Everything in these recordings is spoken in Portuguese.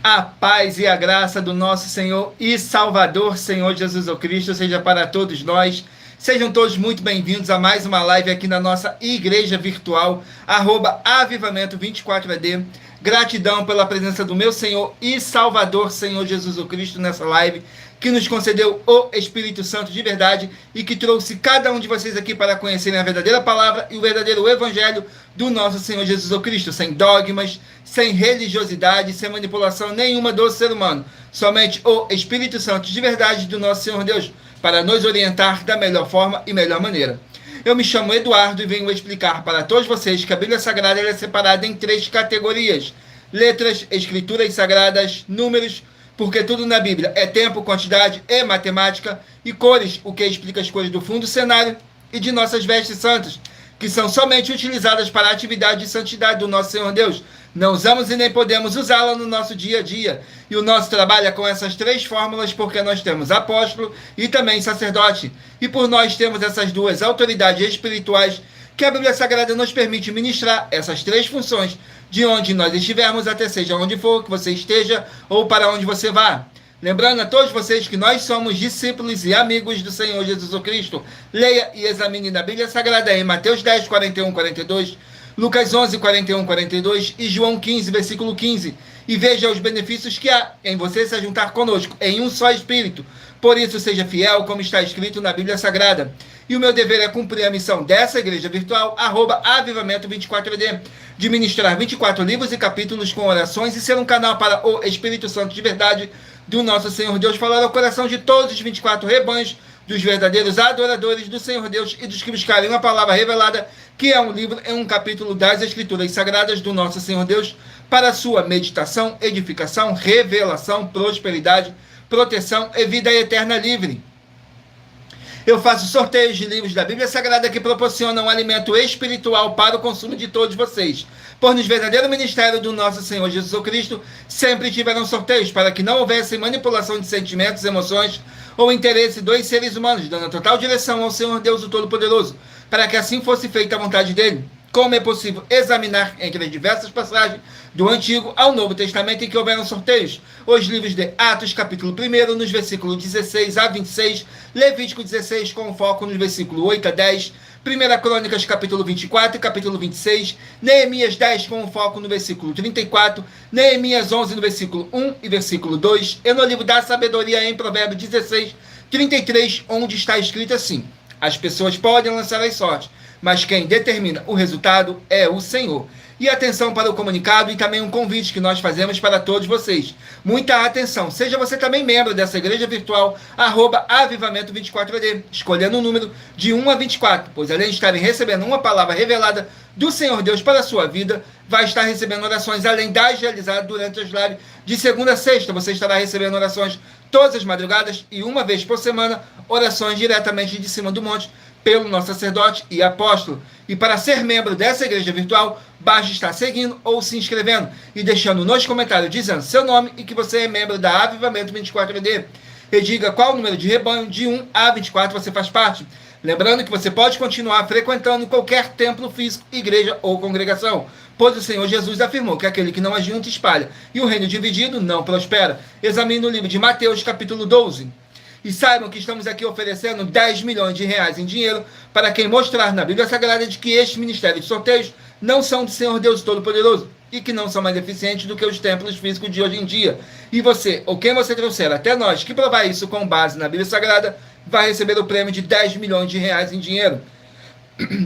A paz e a graça do nosso Senhor e Salvador, Senhor Jesus Cristo, seja para todos nós. Sejam todos muito bem-vindos a mais uma live aqui na nossa igreja virtual, @avivamento24AD. Gratidão pela presença do meu Senhor e Salvador, Senhor Jesus Cristo, nessa live, que nos concedeu o Espírito Santo de verdade e que trouxe cada um de vocês aqui para conhecerem a verdadeira palavra e o verdadeiro evangelho do nosso Senhor Jesus Cristo, sem dogmas, sem religiosidade, sem manipulação nenhuma do ser humano. Somente o Espírito Santo de verdade do nosso Senhor Deus, para nos orientar da melhor forma e melhor maneira. Eu me chamo Eduardo e venho explicar para todos vocês que a Bíblia Sagrada é separada em 3 categorias: letras, escrituras sagradas, números, porque tudo na Bíblia é tempo, quantidade e matemática, e cores, o que explica as cores do fundo do cenário, e de nossas vestes santas, que são somente utilizadas para a atividade de santidade do nosso Senhor Deus. Não usamos e nem podemos usá-la no nosso dia a dia. E o nosso trabalho é com essas 3 fórmulas, porque nós temos apóstolo e também sacerdote. E por nós temos essas 2 autoridades espirituais que a Bíblia Sagrada nos permite ministrar essas 3 funções, de onde nós estivermos, até seja onde for que você esteja ou para onde você vá. Lembrando a todos vocês que nós somos discípulos e amigos do Senhor Jesus Cristo. Leia e examine na Bíblia Sagrada em Mateus 10, 41, 42, Lucas 11, 41, 42 e João 15, versículo 15. E veja os benefícios que há em você se juntar conosco em um só Espírito. Por isso, seja fiel, como está escrito na Bíblia Sagrada. E o meu dever é cumprir a missão dessa igreja virtual, @avivamento24AD, de ministrar 24 livros e capítulos com orações e ser um canal para o Espírito Santo de verdade do nosso Senhor Deus falar ao coração de todos os 24 rebanhos, dos verdadeiros adoradores do Senhor Deus e dos que buscarem uma palavra revelada, que é um livro em um capítulo das Escrituras Sagradas do nosso Senhor Deus, para sua meditação, edificação, revelação, prosperidade, proteção e vida eterna livre. Eu faço sorteios de livros da Bíblia Sagrada que proporcionam um alimento espiritual para o consumo de todos vocês. Por no verdadeiro ministério do nosso Senhor Jesus Cristo, sempre tiveram sorteios para que não houvesse manipulação de sentimentos, emoções ou interesse dos seres humanos, dando total direção ao Senhor Deus o Todo-Poderoso, para que assim fosse feita a vontade dele. Como é possível examinar entre as diversas passagens do Antigo ao Novo Testamento em que houveram sorteios? Os livros de Atos, capítulo 1, nos versículos 16 a 26, Levítico 16, com foco nos versículos 8 a 10, 1 Crônicas, capítulo 24 e capítulo 26, Neemias 10, com foco no versículo 34, Neemias 11, no versículo 1 e versículo 2, e no livro da Sabedoria, em Provérbios 16, 33, onde está escrito assim: as pessoas podem lançar as sortes, mas quem determina o resultado é o Senhor. E atenção para o comunicado e também um convite que nós fazemos para todos vocês. Muita atenção, seja você também membro dessa igreja virtual, @avivamento24AD, escolhendo um número de 1 a 24, pois além de estarem recebendo uma palavra revelada do Senhor Deus para a sua vida, vai estar recebendo orações além das realizadas durante as lives de segunda a sexta. Você estará recebendo orações todas as madrugadas e uma vez por semana, orações diretamente de cima do monte, pelo nosso sacerdote e apóstolo. E para ser membro dessa igreja virtual, basta estar seguindo ou se inscrevendo e deixando nos comentários dizendo seu nome e que você é membro da Avivamento 24AD. E diga qual o número de rebanho de 1 a 24 você faz parte. Lembrando que você pode continuar frequentando qualquer templo físico, igreja ou congregação, pois o Senhor Jesus afirmou que aquele que não ajunta espalha, e o reino dividido não prospera. Examine o livro de Mateus, capítulo 12. E saibam que estamos aqui oferecendo 10 milhões de reais em dinheiro para quem mostrar na Bíblia Sagrada de que este ministério de sorteios não são do Senhor Deus Todo-Poderoso e que não são mais eficientes do que os templos físicos de hoje em dia. E você, ou quem você trouxer até nós, que provar isso com base na Bíblia Sagrada, vai receber o prêmio de 10 milhões de reais em dinheiro.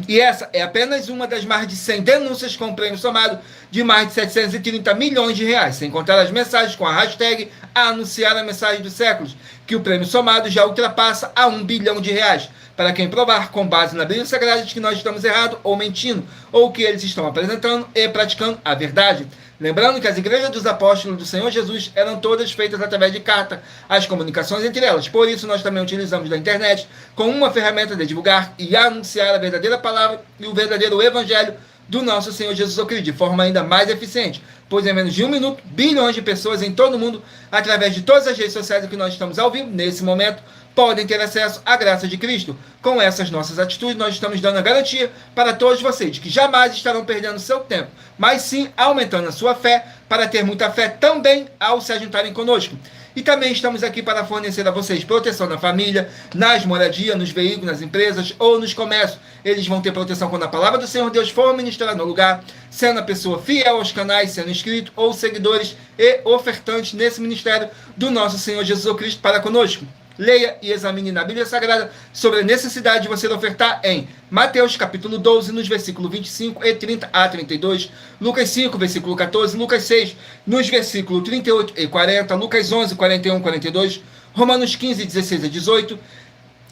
E essa é apenas uma das mais de 100 denúncias com prêmio somado de mais de 730 milhões de reais, sem contar as mensagens com a hashtag anunciar a mensagem dos séculos, que o prêmio somado já ultrapassa a 1 bilhão de reais, para quem provar com base na Bíblia Sagrada de que nós estamos errados ou mentindo, ou que eles estão apresentando e praticando a verdade. Lembrando que as igrejas dos apóstolos do Senhor Jesus eram todas feitas através de carta, as comunicações entre elas. Por isso, nós também utilizamos da internet como uma ferramenta de divulgar e anunciar a verdadeira palavra e o verdadeiro evangelho do nosso Senhor Jesus Cristo, de forma ainda mais eficiente, pois em menos de 1 minuto, bilhões de pessoas em todo o mundo, através de todas as redes sociais em que nós estamos ao vivo, nesse momento, podem ter acesso à graça de Cristo. Com essas nossas atitudes, nós estamos dando a garantia para todos vocês de que jamais estarão perdendo seu tempo, mas sim aumentando a sua fé para ter muita fé também ao se ajuntarem conosco. E também estamos aqui para fornecer a vocês proteção na família, nas moradias, nos veículos, nas empresas ou nos comércios. Eles vão ter proteção quando a palavra do Senhor Deus for ministrada no lugar, sendo a pessoa fiel aos canais, sendo inscrito ou seguidores e ofertantes nesse ministério do nosso Senhor Jesus Cristo para conosco. Leia e examine na Bíblia Sagrada sobre a necessidade de você ofertar em Mateus capítulo 12, nos versículos 25 e 30 a 32, Lucas 5, versículo 14, Lucas 6, nos versículos 38 e 40, Lucas 11, 41 e 42, Romanos 15, 16 a 18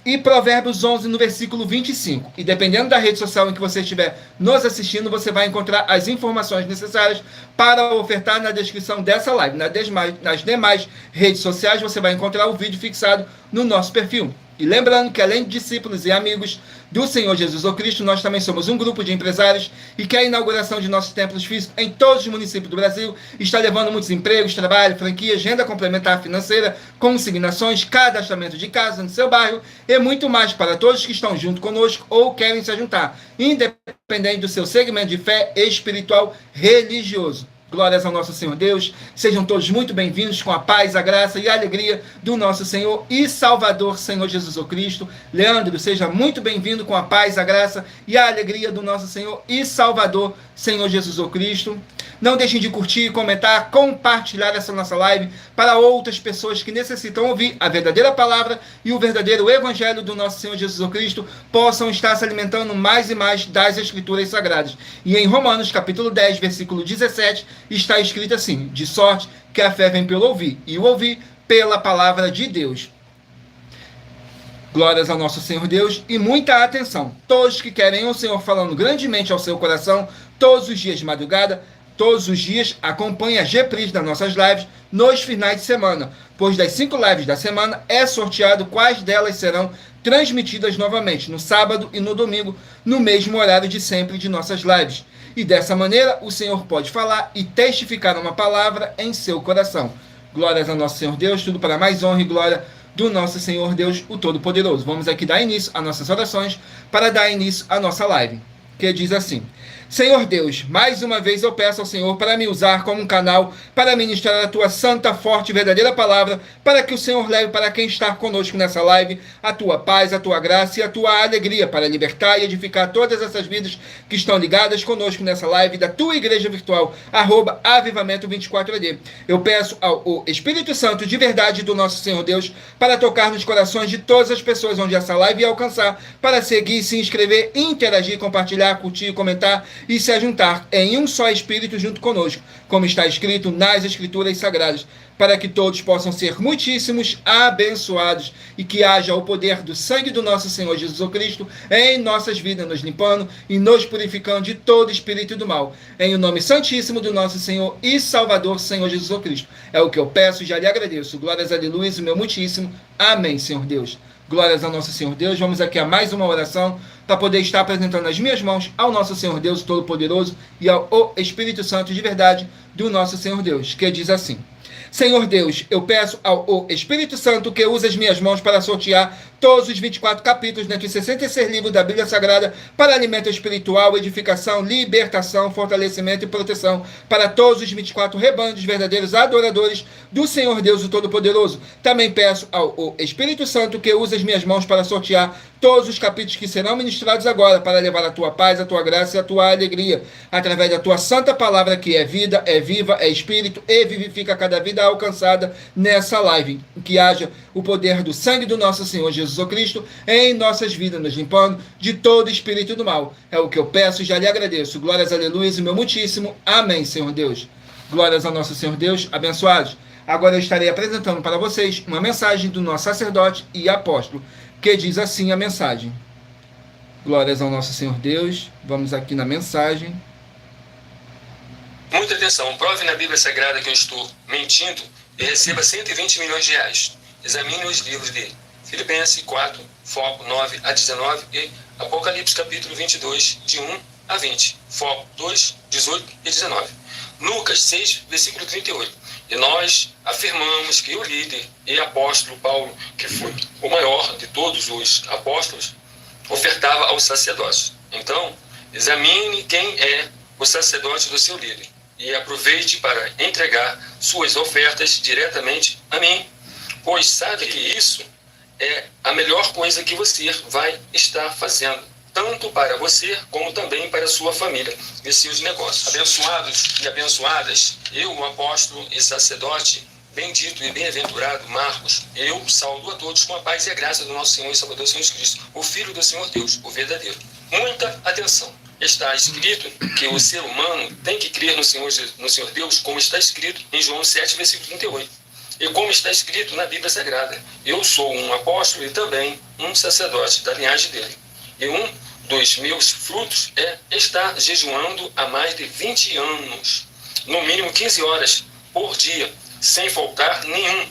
e Provérbios 11, no versículo 25. E dependendo da rede social em que você estiver nos assistindo, você vai encontrar as informações necessárias para ofertar na descrição dessa live. Nas demais redes sociais, você vai encontrar o vídeo fixado no nosso perfil. E lembrando que, além de discípulos e amigos do Senhor Jesus Cristo, nós também somos um grupo de empresários e que a inauguração de nossos templos físicos em todos os municípios do Brasil está levando muitos empregos, trabalho, franquias, renda complementar financeira, consignações, cadastramento de casa no seu bairro e muito mais para todos que estão junto conosco ou querem se juntar, independente do seu segmento de fé espiritual religioso. Glórias ao nosso Senhor Deus. Sejam todos muito bem-vindos com a paz, a graça e a alegria do nosso Senhor e Salvador, Senhor Jesus Cristo. Leandro, seja muito bem-vindo com a paz, a graça e a alegria do nosso Senhor e Salvador, Senhor Jesus Cristo. Não deixem de curtir, comentar, compartilhar essa nossa live para outras pessoas que necessitam ouvir a verdadeira palavra e o verdadeiro evangelho do nosso Senhor Jesus Cristo possam estar se alimentando mais e mais das Escrituras Sagradas. E em Romanos capítulo 10, versículo 17, está escrito assim: de sorte que a fé vem pelo ouvir, e o ouvir pela palavra de Deus. Glórias ao nosso Senhor Deus e muita atenção. Todos que querem o Senhor falando grandemente ao seu coração, todos os dias de madrugada, todos os dias, acompanhe as reprises das nossas lives nos finais de semana, pois das 5 lives da semana é sorteado quais delas serão transmitidas novamente no sábado e no domingo, no mesmo horário de sempre de nossas lives. E dessa maneira o Senhor pode falar e testificar uma palavra em seu coração. Glórias ao nosso Senhor Deus, tudo para mais honra e glória do nosso Senhor Deus, o Todo-Poderoso. Vamos aqui dar início às nossas orações para dar início à nossa live, que diz assim: Senhor Deus, mais uma vez eu peço ao Senhor para me usar como um canal para ministrar a tua santa, forte e verdadeira palavra, para que o Senhor leve para quem está conosco nessa live a tua paz, a tua graça e a tua alegria, para libertar e edificar todas essas vidas que estão ligadas conosco nessa live da tua igreja virtual, @avivamento24AD. Eu peço ao Espírito Santo de verdade do nosso Senhor Deus para tocar nos corações de todas as pessoas onde essa live alcançar, para seguir, se inscrever, interagir, compartilhar, curtir, comentar e se ajuntar em um só Espírito junto conosco, como está escrito nas Escrituras Sagradas, para que todos possam ser muitíssimos abençoados e que haja o poder do sangue do nosso Senhor Jesus Cristo em nossas vidas, nos limpando e nos purificando de todo espírito do mal. Em o nome santíssimo do nosso Senhor e Salvador, Senhor Jesus Cristo. É o que eu peço e já lhe agradeço. Glórias, aleluia, o meu muitíssimo. Amém, Senhor Deus. Glórias ao nosso Senhor Deus. Vamos aqui a mais uma oração para poder estar apresentando as minhas mãos ao nosso Senhor Deus Todo-Poderoso e ao Espírito Santo de verdade do nosso Senhor Deus, que diz assim: Senhor Deus, eu peço ao Espírito Santo que use as minhas mãos para sortear todos os 24 capítulos dentre os 66 livros da Bíblia Sagrada para alimento espiritual, edificação, libertação, fortalecimento e proteção para todos os 24 rebanhos dos verdadeiros adoradores do Senhor Deus o Todo-Poderoso. Também peço ao Espírito Santo que use as minhas mãos para sortear todos os capítulos que serão ministrados agora para levar a tua paz, a tua graça e a tua alegria, através da tua santa palavra que é vida, é viva, é espírito e vivifica cada vida alcançada nessa live. Que haja o poder do sangue do nosso Senhor Jesus Cristo em nossas vidas, nos limpando de todo espírito do mal. É o que eu peço e já lhe agradeço. Glórias, aleluia, e meu muitíssimo. Amém, Senhor Deus. Glórias ao nosso Senhor Deus, abençoados. Agora eu estarei apresentando para vocês uma mensagem do nosso sacerdote e apóstolo, que diz assim a mensagem. Glórias ao nosso Senhor Deus. Vamos aqui na mensagem. Muita atenção. Prove na Bíblia Sagrada que eu estou mentindo e receba 120 milhões de reais. Examine os livros de Filipenses 4, foco 9 a 19 e Apocalipse capítulo 22, de 1 a 20, foco 2, 18 e 19. Lucas 6, versículo 38. E nós afirmamos que o líder e apóstolo Paulo, que foi o maior de todos os apóstolos, ofertava aos sacerdotes. Então, examine quem é o sacerdote do seu líder e aproveite para entregar suas ofertas diretamente a mim, pois sabe que isso é a melhor coisa que você vai estar fazendo, tanto para você como também para a sua família e seus negócios. Abençoados e abençoadas, eu, o apóstolo e sacerdote, bendito e bem-aventurado Marcos, eu saúdo a todos com a paz e a graça do nosso Senhor e Salvador Jesus Cristo, o Filho do Senhor Deus, o verdadeiro. Muita atenção. Está escrito que o ser humano tem que crer no Senhor Deus, como está escrito em João 7, versículo 38. E como está escrito na Bíblia Sagrada, eu sou um apóstolo e também um sacerdote da linhagem dele. E um dos meus frutos é estar jejuando há mais de 20 anos, no mínimo 15 horas por dia, sem faltar nenhum,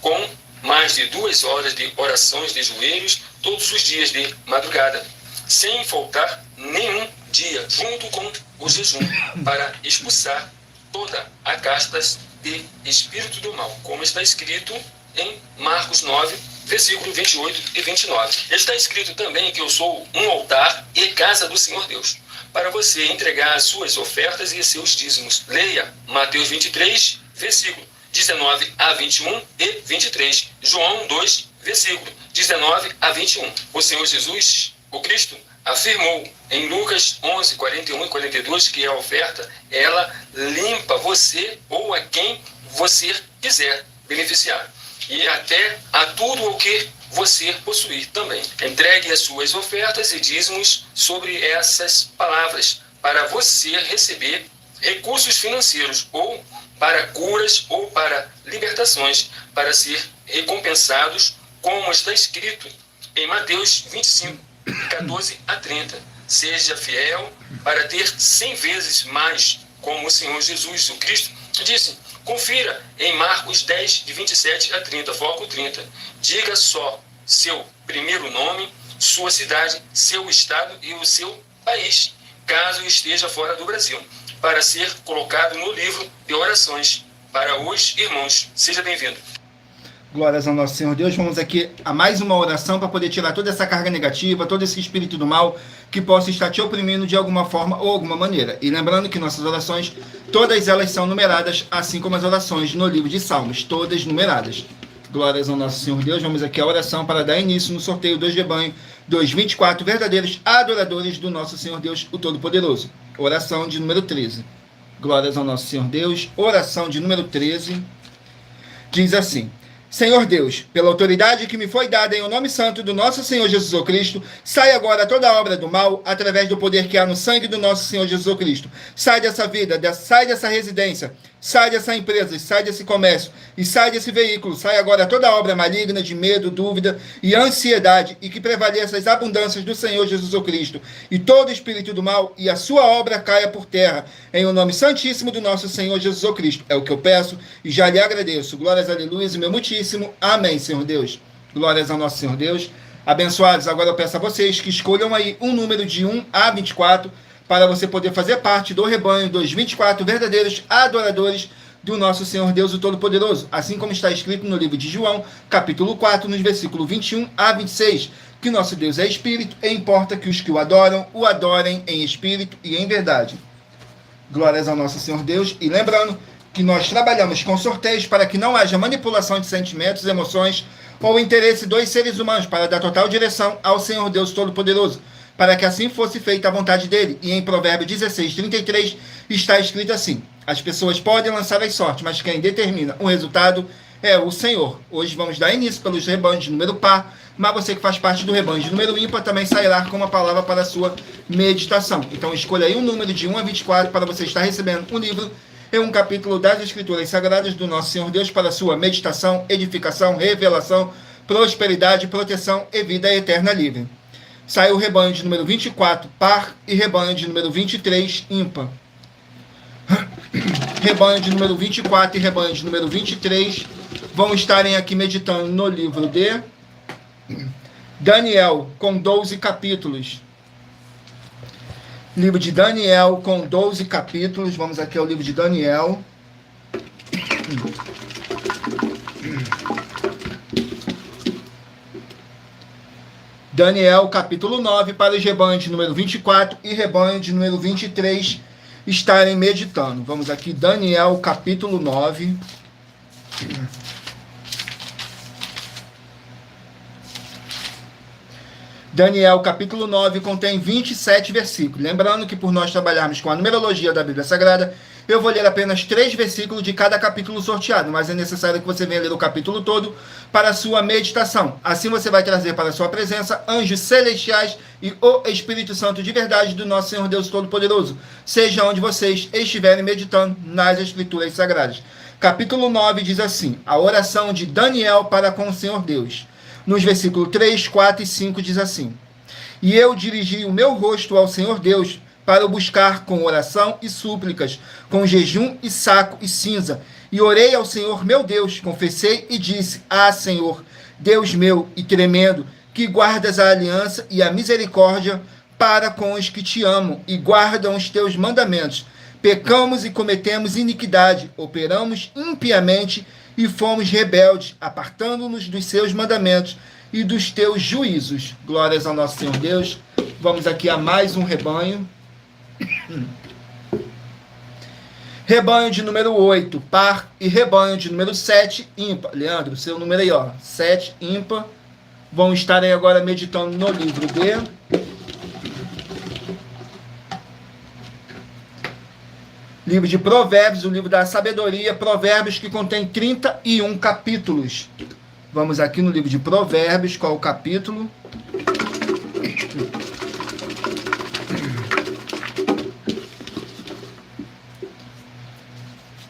com mais de 2 horas de orações de joelhos todos os dias de madrugada, sem faltar nenhum dia, junto com o jejum, para expulsar toda a castas de espírito do mal, como está escrito em Marcos 9, versículo 28 e 29. Está escrito também que eu sou um altar e casa do Senhor Deus, para você entregar as suas ofertas e seus dízimos. Leia Mateus 23, versículo 19 a 21 e 23. João 2, versículo 19 a 21. O Senhor Jesus, o Cristo, afirmou em Lucas 11, 41 e 42 que a oferta, ela limpa você ou a quem você quiser beneficiar. E até a tudo o que você possuir também. Entregue as suas ofertas e dízimos sobre essas palavras para você receber recursos financeiros ou para curas ou para libertações, para ser recompensados, como está escrito em Mateus 25, 14 a 30. Seja fiel para ter 100 vezes mais, como o Senhor Jesus, o Cristo, disse. Confira em Marcos 10, de 27 a 30, foco 30. Diga só seu primeiro nome, sua cidade, seu estado e o seu país, caso esteja fora do Brasil, para ser colocado no livro de orações para os irmãos. Seja bem-vindo. Glórias ao nosso Senhor Deus. Vamos aqui a mais uma oração para poder tirar toda essa carga negativa, todo esse espírito do mal que possa estar te oprimindo de alguma forma ou alguma maneira. E lembrando que nossas orações, todas elas são numeradas, assim como as orações no livro de Salmos, todas numeradas. Glórias ao nosso Senhor Deus. Vamos aqui a oração para dar início no sorteio dos rebanhos dos 24 verdadeiros adoradores do nosso Senhor Deus, o Todo-Poderoso. Oração de número 13. Glórias ao nosso Senhor Deus. Oração de número 13. Diz assim: Senhor Deus, pela autoridade que me foi dada em o nome santo do nosso Senhor Jesus Cristo, sai agora toda a obra do mal, através do poder que há no sangue do nosso Senhor Jesus Cristo. Sai dessa vida, sai dessa residência, sai dessa empresa, sai desse comércio, e sai desse veículo. Sai agora toda a obra maligna de medo, dúvida e ansiedade, e que prevaleça as abundâncias do Senhor Jesus Cristo, e todo espírito do mal, e a sua obra caia por terra, em o nome santíssimo do nosso Senhor Jesus Cristo. É o que eu peço, e já lhe agradeço. Glórias, aleluia, e meu muitíssimo. Amém, Senhor Deus. Glórias ao nosso Senhor Deus. Abençoados, agora eu peço a vocês que escolham aí um número de 1 a 24 para você poder fazer parte do rebanho dos 24 verdadeiros adoradores do nosso Senhor Deus, o Todo-Poderoso, assim como está escrito no livro de João, capítulo 4, nos versículos 21 a 26, que nosso Deus é Espírito e importa que os que o adorem em Espírito e em verdade. Glórias ao nosso Senhor Deus. E lembrando que nós trabalhamos com sorteios para que não haja manipulação de sentimentos, emoções ou interesse dos seres humanos, para dar total direção ao Senhor Deus Todo-Poderoso, para que assim fosse feita a vontade dele. E em Provérbios 16, 33, está escrito assim: as pessoas podem lançar as sortes, mas quem determina o resultado é o Senhor. Hoje vamos dar início pelos rebanhos de número par, mas você que faz parte do rebanho de número ímpar também sairá com uma palavra para a sua meditação. Então escolha aí um número de 1 a 24 para você estar recebendo um livro e um capítulo das Escrituras Sagradas do nosso Senhor Deus para a sua meditação, edificação, revelação, prosperidade, proteção e vida eterna livre. Saiu o rebanho de número 24, par, e rebanho de número 23, ímpar. Rebanho de número 24 e rebanho de número 23 vão estarem aqui meditando no livro de Daniel, com 12 capítulos. Livro de Daniel, com 12 capítulos. Vamos aqui ao livro de Daniel. Daniel, capítulo 9, para os rebanhos de número 24 e rebanho de número 23 estarem meditando. Vamos aqui, Daniel, capítulo 9. Daniel, capítulo 9, contém 27 versículos. Lembrando que por nós trabalharmos com a numerologia da Bíblia Sagrada, eu vou ler apenas 3 versículos de cada capítulo sorteado, mas é necessário que você venha ler o capítulo todo para a sua meditação. Assim você vai trazer para a sua presença anjos celestiais e o Espírito Santo de verdade do nosso Senhor Deus Todo-Poderoso, seja onde vocês estiverem meditando nas Escrituras Sagradas. Capítulo 9 diz assim: a oração de Daniel para com o Senhor Deus. Nos versículos 3, 4 e 5 diz assim: e eu dirigi o meu rosto ao Senhor Deus para o buscar com oração e súplicas, com jejum e saco e cinza. E orei ao Senhor meu Deus, confessei e disse: ah, Senhor, Deus meu e tremendo, que guardas a aliança e a misericórdia para com os que te amam e guardam os teus mandamentos. Pecamos e cometemos iniquidade, operamos impiamente e fomos rebeldes, apartando-nos dos seus mandamentos e dos teus juízos. Glórias ao nosso Senhor Deus. Vamos aqui a mais um rebanho. Rebanho de número 8, par, e rebanho de número 7, ímpar. Leandro, seu número aí, ó, 7, ímpar. Vão estar aí agora meditando no livro de... livro de Provérbios, o livro da sabedoria, Provérbios, que contém 31 capítulos. Vamos aqui no livro de Provérbios, qual é o capítulo?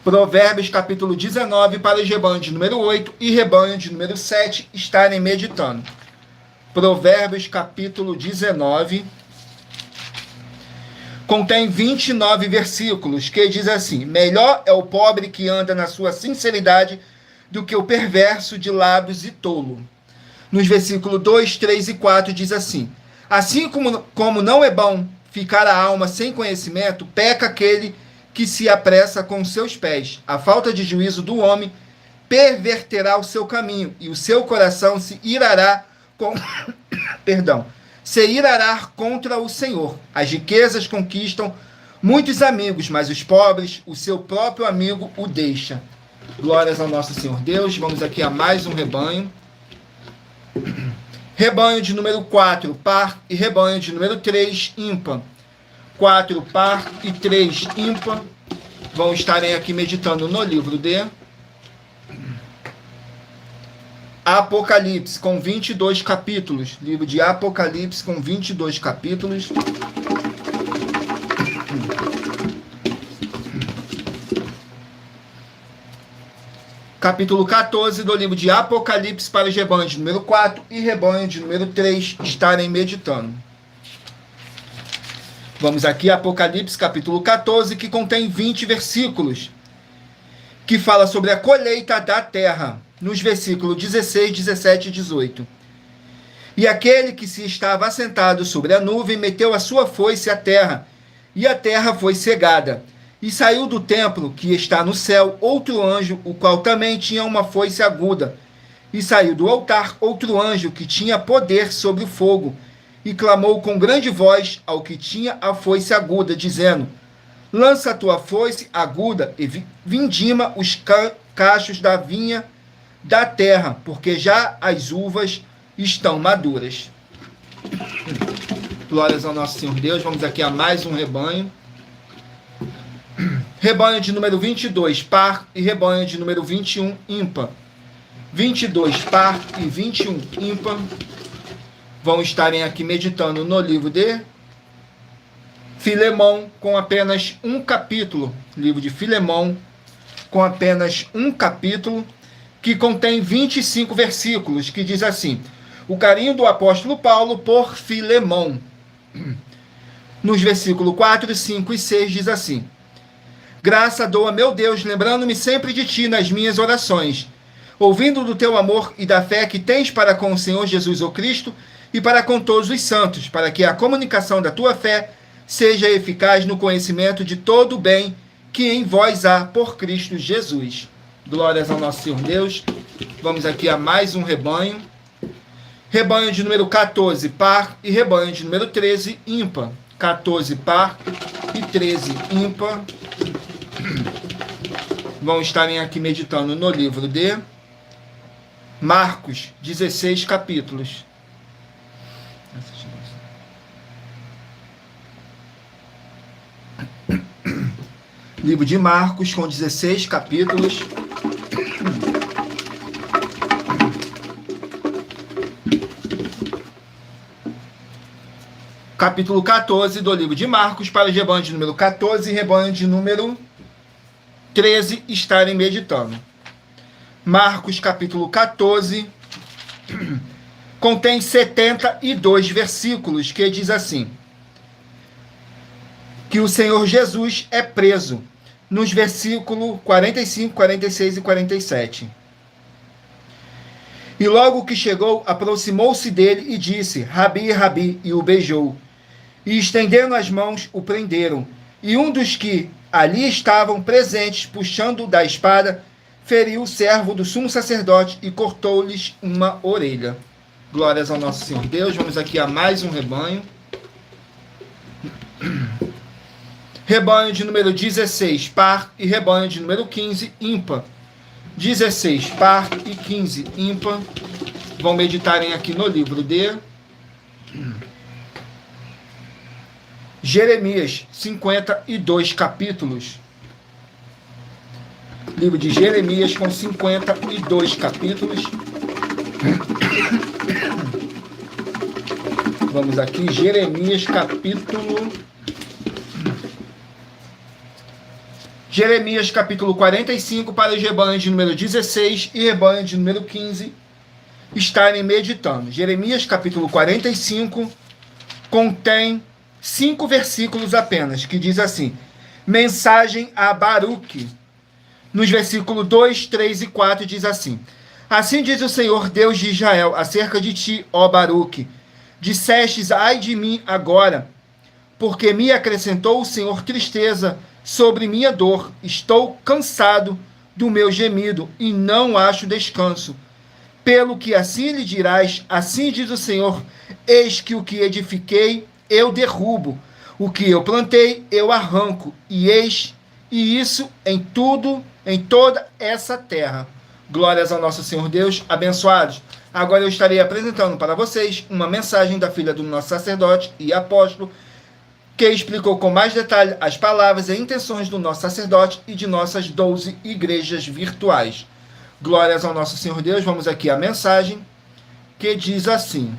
Provérbios, capítulo 19, para os rebanhos de número 8 e rebanho de número 7 estarem meditando. Provérbios, capítulo 19, contém 29 versículos, que diz assim: melhor é o pobre que anda na sua sinceridade do que o perverso de lábios e tolo. Nos versículos 2, 3 e 4 diz assim: assim como não é bom ficar a alma sem conhecimento, peca aquele que se apressa com seus pés. A falta de juízo do homem perverterá o seu caminho, e o seu coração se irará se irará contra o Senhor. As riquezas conquistam muitos amigos, mas os pobres, o seu próprio amigo o deixa. Glórias ao nosso Senhor Deus. Vamos aqui a mais um rebanho. Rebanho de número 4, par, e rebanho de número 3, ímpar. 4, par, e 3, ímpar. Vão estarem aqui meditando no livro de Apocalipse, com 22 capítulos. Livro de Apocalipse, com 22 capítulos. Capítulo 14 do livro de Apocalipse, para os rebanhos de número 4 e rebanho de número 3 estarem meditando. Vamos aqui, Apocalipse, capítulo 14, que contém 20 versículos, que fala sobre a colheita da terra, nos versículos 16, 17 e 18. E aquele que se estava assentado sobre a nuvem meteu a sua foice à terra, e a terra foi cegada. E saiu do templo que está no céu outro anjo, o qual também tinha uma foice aguda. E saiu do altar outro anjo que tinha poder sobre o fogo, e clamou com grande voz ao que tinha a foice aguda, dizendo: lança a tua foice aguda e vindima os cachos da vinha da terra, porque já as uvas estão maduras. Glórias ao nosso Senhor Deus. Vamos aqui a mais um rebanho. Rebanho de número 22, par, e rebanho de número 21, ímpar. 22, par, e 21, ímpar. Vão estarem aqui meditando no livro de Filemão, com apenas um capítulo. Livro de Filemão, com apenas um capítulo, que contém 25 versículos, que diz assim: o carinho do apóstolo Paulo por Filemão. Nos versículos 4, 5 e 6 diz assim: graça dou a meu Deus, lembrando-me sempre de ti nas minhas orações, ouvindo do teu amor e da fé que tens para com o Senhor Jesus o Cristo e para com todos os santos, para que a comunicação da tua fé seja eficaz no conhecimento de todo o bem que em vós há por Cristo Jesus. Glórias ao nosso Senhor Deus. Vamos aqui a mais um rebanho. Rebanho de número 14, par, e rebanho de número 13, ímpar. 14, par, e 13, ímpar. Vão estarem aqui meditando no livro de Marcos, 16 capítulos. Livro de Marcos, com 16 capítulos. Capítulo 14 do livro de Marcos, para o rebanho de número 14 e rebanho de número 13 estarem meditando. Marcos, capítulo 14, contém 72 versículos, que diz assim: que o Senhor Jesus é preso, nos versículos 45, 46 e 47. E logo que chegou, aproximou-se dele e disse: Rabi, Rabi, e o beijou. E estendendo as mãos, o prenderam. E um dos que ali estavam presentes, puxando da espada, feriu o servo do sumo sacerdote e cortou-lhes uma orelha. Glórias ao nosso Senhor Deus. Vamos aqui a mais um rebanho. Rebanho de número 16, par, e rebanho de número 15, ímpar. 16, par, e 15, ímpar. Vão meditarem aqui no livro de Jeremias, 52 capítulos. Livro de Jeremias, com 52 capítulos. Vamos aqui, Jeremias, Jeremias, capítulo 45, para os rebanhos de número 16 e rebanho de número 15 estarem meditando. Jeremias, capítulo 45, contém 5 versículos apenas, que diz assim: mensagem a Baruque. Nos versículos 2, 3 e 4 diz assim: assim diz o Senhor Deus de Israel acerca de ti, ó Baruque, dissestes: ai de mim agora, porque me acrescentou o Senhor tristeza sobre minha dor, estou cansado do meu gemido e não acho descanso. Pelo que assim lhe dirás: assim diz o Senhor, eis que o que edifiquei eu derrubo, o que eu plantei eu arranco, e isso em tudo, em toda essa terra. Glórias ao nosso Senhor Deus, abençoados. Agora eu estarei apresentando para vocês uma mensagem da filha do nosso sacerdote e apóstolo, que explicou com mais detalhe as palavras e intenções do nosso sacerdote e de nossas 12 igrejas virtuais. Glórias ao nosso Senhor Deus. Vamos aqui a mensagem, que diz assim: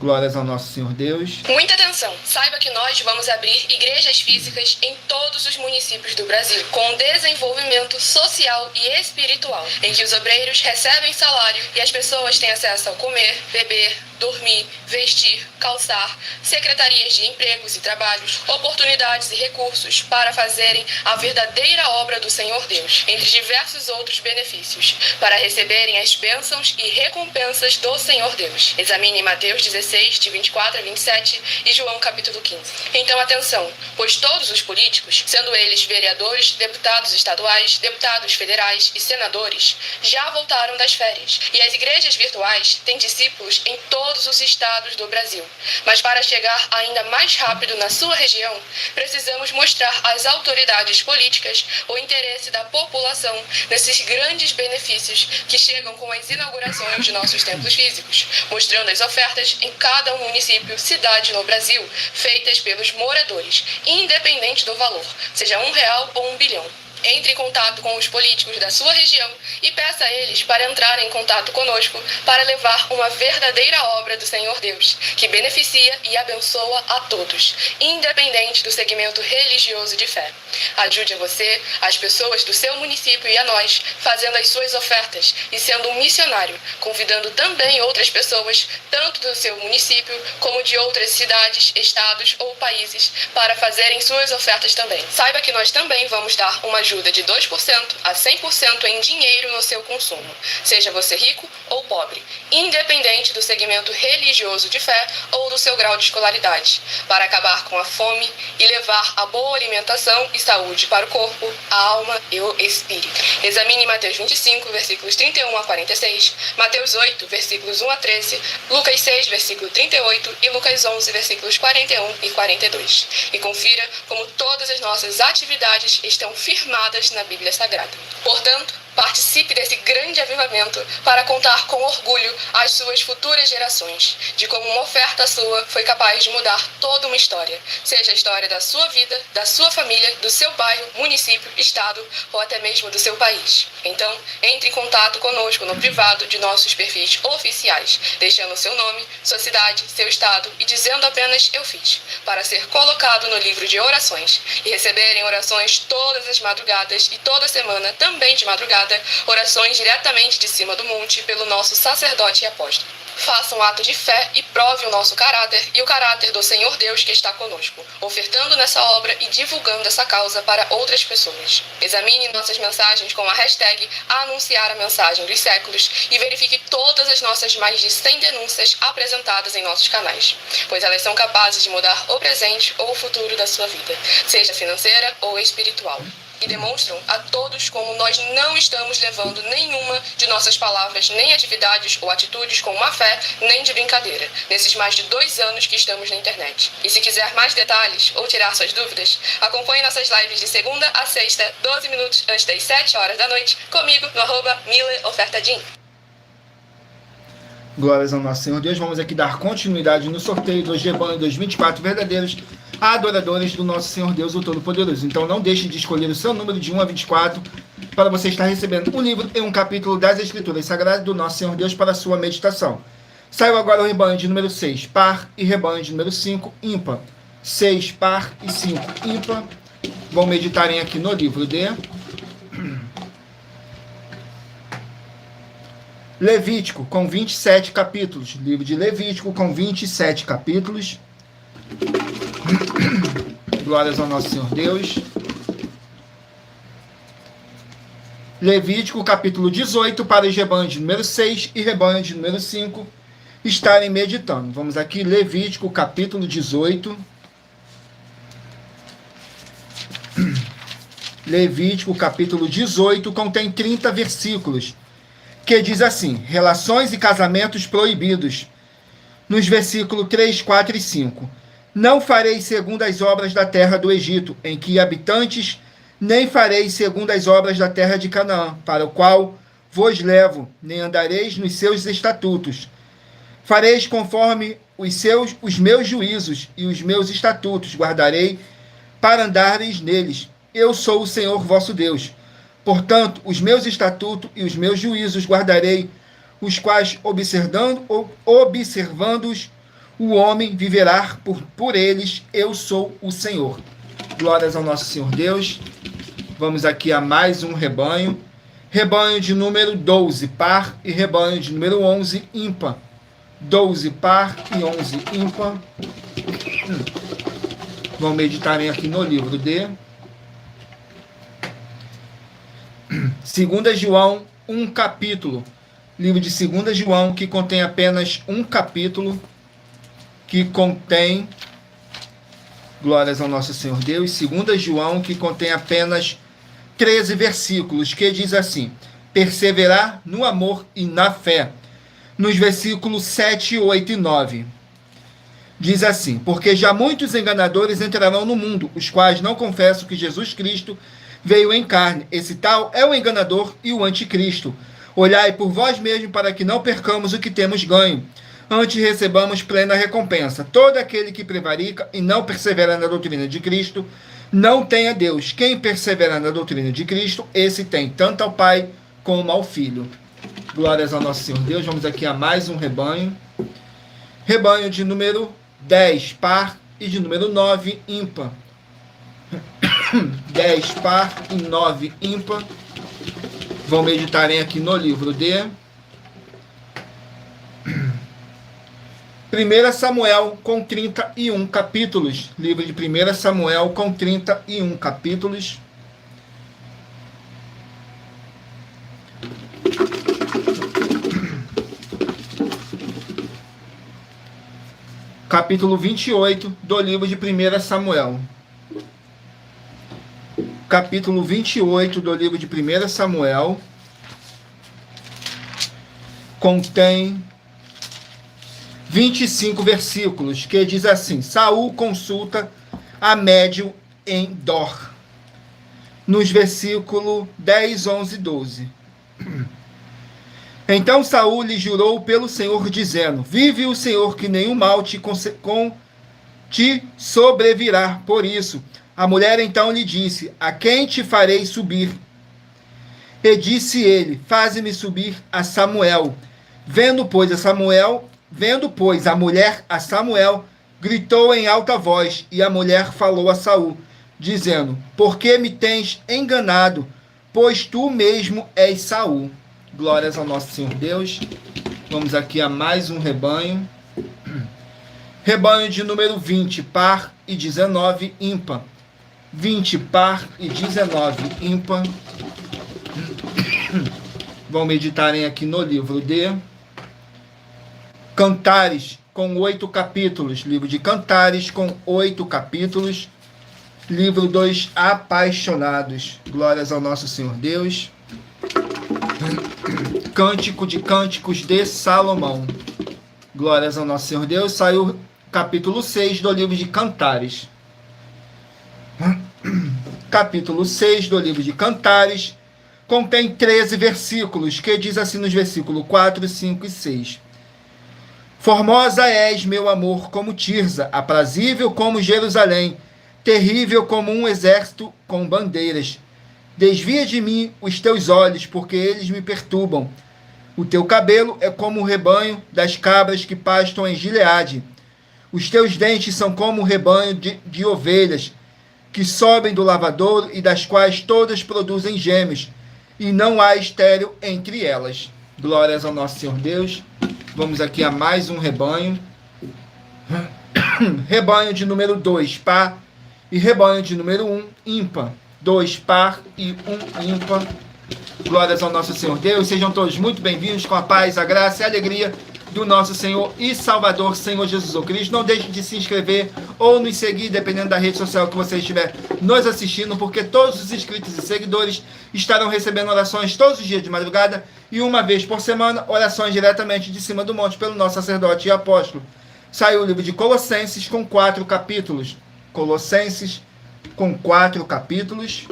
glórias ao nosso Senhor Deus. Muita atenção! Saiba que nós vamos abrir igrejas físicas em todos os municípios do Brasil, com desenvolvimento social e espiritual, em que os obreiros recebem salário e as pessoas têm acesso ao comer, beber, dormir, vestir, calçar, secretarias de empregos e trabalhos, oportunidades e recursos para fazerem a verdadeira obra do Senhor Deus, entre diversos outros benefícios, para receberem as bênçãos e recompensas do Senhor Deus. Examine Mateus 16, de 24 a 27 e João capítulo 15. Então atenção, pois todos os políticos, sendo eles vereadores, deputados estaduais, deputados federais e senadores, já voltaram das férias, e as igrejas virtuais têm discípulos em todos os estados do Brasil. Mas para chegar ainda mais rápido na sua região, precisamos mostrar às autoridades políticas o interesse da população nesses grandes benefícios que chegam com as inaugurações de nossos templos físicos, mostrando as ofertas em cada município, cidade no Brasil, feitas pelos moradores, independente do valor, seja R$1 ou 1 bilhão. Entre em contato com os políticos da sua região e peça a eles para entrarem em contato conosco para levar uma verdadeira obra do Senhor Deus, que beneficia e abençoa a todos, independente do segmento religioso de fé. Ajude a você, as pessoas do seu município e a nós, fazendo as suas ofertas e sendo um missionário, convidando também outras pessoas, tanto do seu município como de outras cidades, estados ou países, para fazerem suas ofertas também. Saiba que nós também vamos dar uma ajuda ajuda de 2% a 100% em dinheiro no seu consumo, seja você rico ou pobre, independente do segmento religioso de fé ou do seu grau de escolaridade, para acabar com a fome e levar a boa alimentação e saúde para o corpo, a alma e o espírito. Examine Mateus 25, versículos 31 a 46, Mateus 8, versículos 1 a 13, Lucas 6, versículo 38 e Lucas 11, versículos 41 e 42. E confira como todas as nossas atividades estão firmadas na Bíblia Sagrada. Portanto, participe desse grande avivamento para contar com orgulho às suas futuras gerações de como uma oferta sua foi capaz de mudar toda uma história, seja a história da sua vida, da sua família, do seu bairro, município, estado ou até mesmo do seu país. Então, entre em contato conosco no privado de nossos perfis oficiais, deixando seu nome, sua cidade, seu estado e dizendo apenas "eu fiz", para ser colocado no livro de orações e receberem orações todas as madrugadas e toda semana também de madrugada, orações diretamente de cima do monte pelo nosso sacerdote e apóstolo. Faça um ato de fé e prove o nosso caráter e o caráter do Senhor Deus que está conosco, ofertando nessa obra e divulgando essa causa para outras pessoas. Examine nossas mensagens com a hashtag Anunciar a Mensagem dos Séculos e verifique todas as nossas mais de 100 denúncias apresentadas em nossos canais, pois elas são capazes de mudar o presente ou o futuro da sua vida, seja financeira ou espiritual. E demonstram a todos como nós não estamos levando nenhuma de nossas palavras, nem atividades ou atitudes com má fé, nem de brincadeira, nesses mais de 2 anos que estamos na internet. E se quiser mais detalhes ou tirar suas dúvidas, acompanhe nossas lives de segunda a sexta, 12 minutos antes das 7 horas da noite, comigo no @MileOfertadim. Glórias ao nosso Senhor Deus. Vamos aqui dar continuidade no sorteio dos rebanhos dos 24 verdadeiros adoradores do nosso Senhor Deus, o Todo-Poderoso. Então não deixe de escolher o seu número de 1 a 24 para você estar recebendo um livro e um capítulo das Escrituras Sagradas do nosso Senhor Deus para a sua meditação. Saiu agora o rebanho de número 6, par, e rebanho de número 5, ímpar. 6, par e 5, ímpar. Vão meditarem aqui no livro de Levítico, com 27 capítulos. Livro de Levítico, com 27 capítulos. Glórias ao nosso Senhor Deus. Levítico, capítulo 18, para os rebanhos de número 6 e rebanho de número 5 estarem meditando. Vamos aqui, Levítico, capítulo 18. Levítico, capítulo 18, contém 30 versículos, que diz assim: relações e casamentos proibidos. Nos versículos 3, 4 e 5. Não farei segundo as obras da terra do Egito, em que habitantes, nem farei segundo as obras da terra de Canaã, para o qual vos levo, nem andareis nos seus estatutos. Fareis conforme os meus juízos e os meus estatutos guardarei, para andareis neles. Eu sou o Senhor vosso Deus. Portanto, os meus estatutos e os meus juízos guardarei, os quais, observando-os, o homem viverá por eles. Eu sou o Senhor. Glórias ao nosso Senhor Deus. Vamos aqui a mais um rebanho. Rebanho de número 12, par, e rebanho de número 11, ímpar. 12, par, e 11, ímpar. Vão meditarem aqui no livro de 2 João, um capítulo. Livro de 2 João, que contém apenas um capítulo, que contém, glórias ao nosso Senhor Deus, 2 João, que contém apenas 13 versículos, que diz assim: perseverar no amor e na fé. Nos versículos 7, 8 e 9. Diz assim: porque já muitos enganadores entrarão no mundo, os quais não confessam que Jesus Cristo veio em carne. Esse tal é o enganador e o anticristo. Olhai por vós mesmos para que não percamos o que temos ganho, antes recebamos plena recompensa. Todo aquele que prevarica e não persevera na doutrina de Cristo, não tem a Deus. Quem persevera na doutrina de Cristo, esse tem tanto ao Pai como ao Filho. Glórias ao nosso Senhor Deus. Vamos aqui a mais um rebanho. Rebanho de número 10, par, e de número 9, ímpar. 10, par, e 9, ímpar. Vão meditarem aqui no livro de 1 Samuel, com 31 capítulos. Livro de 1 Samuel, com 31 capítulos. Capítulo 28 do livro de 1 Samuel. Capítulo 28 do livro de 1 Samuel contém 25 versículos, que diz assim: Saul consulta a médium em Dor. Nos versículos 10, 11 e 12. Então Saul lhe jurou pelo Senhor, dizendo: Vive o Senhor, que nenhum mal te sobrevirá. Por isso, a mulher então lhe disse: A quem te farei subir? E disse ele: Faze-me subir a Samuel. Vendo, pois, a mulher a Samuel, gritou em alta voz, e a mulher falou a Saul, dizendo: Por que me tens enganado? Pois tu mesmo és Saul. Glórias ao nosso Senhor Deus. Vamos aqui a mais um rebanho. Rebanho de número 20, par, e 19, ímpar. 20, par, e 19, ímpar. Vão meditarem aqui no livro de Cantares, com 8 capítulos. Livro de Cantares, com 8 capítulos. Livro dos Apaixonados. Glórias ao nosso Senhor Deus. Cântico de Cânticos de Salomão. Glórias ao nosso Senhor Deus. Saiu capítulo 6 do livro de Cantares. Capítulo 6 do livro de Cantares contém 13 versículos, que diz assim nos versículos 4, 5 e 6. Formosa és, meu amor, como Tirza, aprazível como Jerusalém, terrível como um exército com bandeiras. Desvia de mim os teus olhos, porque eles me perturbam. O teu cabelo é como o rebanho das cabras que pastam em Gileade. Os teus dentes são como o rebanho de ovelhas, que sobem do lavadouro e das quais todas produzem gêmeos, e não há estéril entre elas. Glórias ao nosso Senhor Deus. Vamos aqui a mais um rebanho. Rebanho de número 2, par, e rebanho de número 1, ímpar. 2 par e 1 ímpar. Glórias ao nosso Senhor Deus. Sejam todos muito bem-vindos, com a paz, a graça e a alegria do nosso Senhor e Salvador, Senhor Jesus Cristo. Não deixe de se inscrever ou nos seguir, dependendo da rede social que você estiver nos assistindo, porque todos os inscritos e seguidores estarão recebendo orações todos os dias de madrugada e uma vez por semana, orações diretamente de cima do monte pelo nosso sacerdote e apóstolo. Saiu o livro de Colossenses com 4 capítulos. Colossenses com 4 capítulos.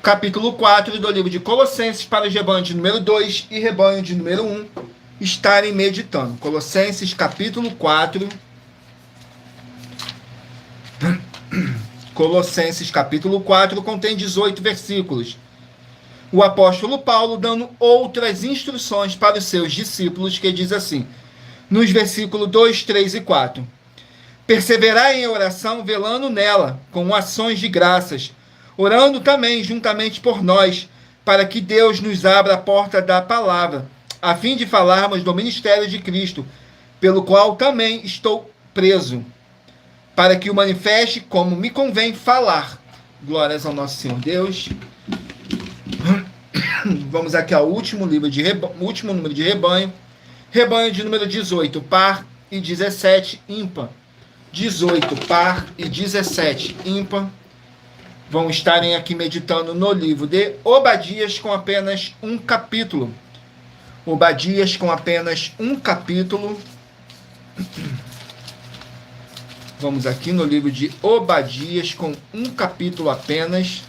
Capítulo 4 do livro de Colossenses, para o rebanho de número 2 e rebanho de número 1 estarem meditando. Colossenses capítulo 4. Colossenses capítulo 4 contém 18 versículos. O apóstolo Paulo dando outras instruções para os seus discípulos, que diz assim, nos versículos 2, 3 e 4. Perseverai em oração, velando nela, com ações de graças, orando também juntamente por nós, para que Deus nos abra a porta da palavra, a fim de falarmos do ministério de Cristo, pelo qual também estou preso, para que o manifeste como me convém falar. Glórias ao nosso Senhor Deus. Vamos aqui ao último número de rebanho. Rebanho de número 18, par, e 17, ímpar. 18, par, e 17, ímpar. Vão estarem aqui meditando no livro de Obadias com apenas um capítulo. Obadias com apenas um capítulo. Vamos aqui no livro de Obadias com um capítulo apenas,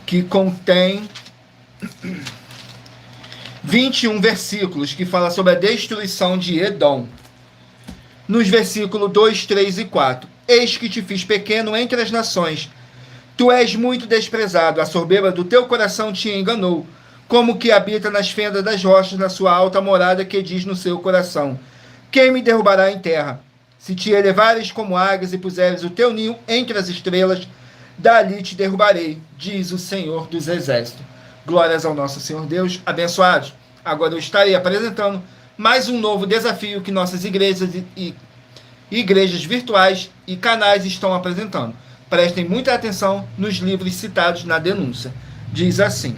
que contém 21 versículos, que fala sobre a destruição de Edom. Nos versículos 2, 3 e 4. Eis que te fiz pequeno entre as nações. Tu és muito desprezado, a soberba do teu coração te enganou, como que habita nas fendas das rochas, na sua alta morada, que diz no seu coração: quem me derrubará em terra? Se te elevares como águias e puseres o teu ninho entre as estrelas, dali te derrubarei, diz o Senhor dos Exércitos. Glórias ao nosso Senhor Deus. Abençoados. Agora eu estarei apresentando mais um novo desafio que nossas igrejas e igrejas virtuais e canais estão apresentando. Prestem muita atenção nos livros citados na denúncia. Diz assim: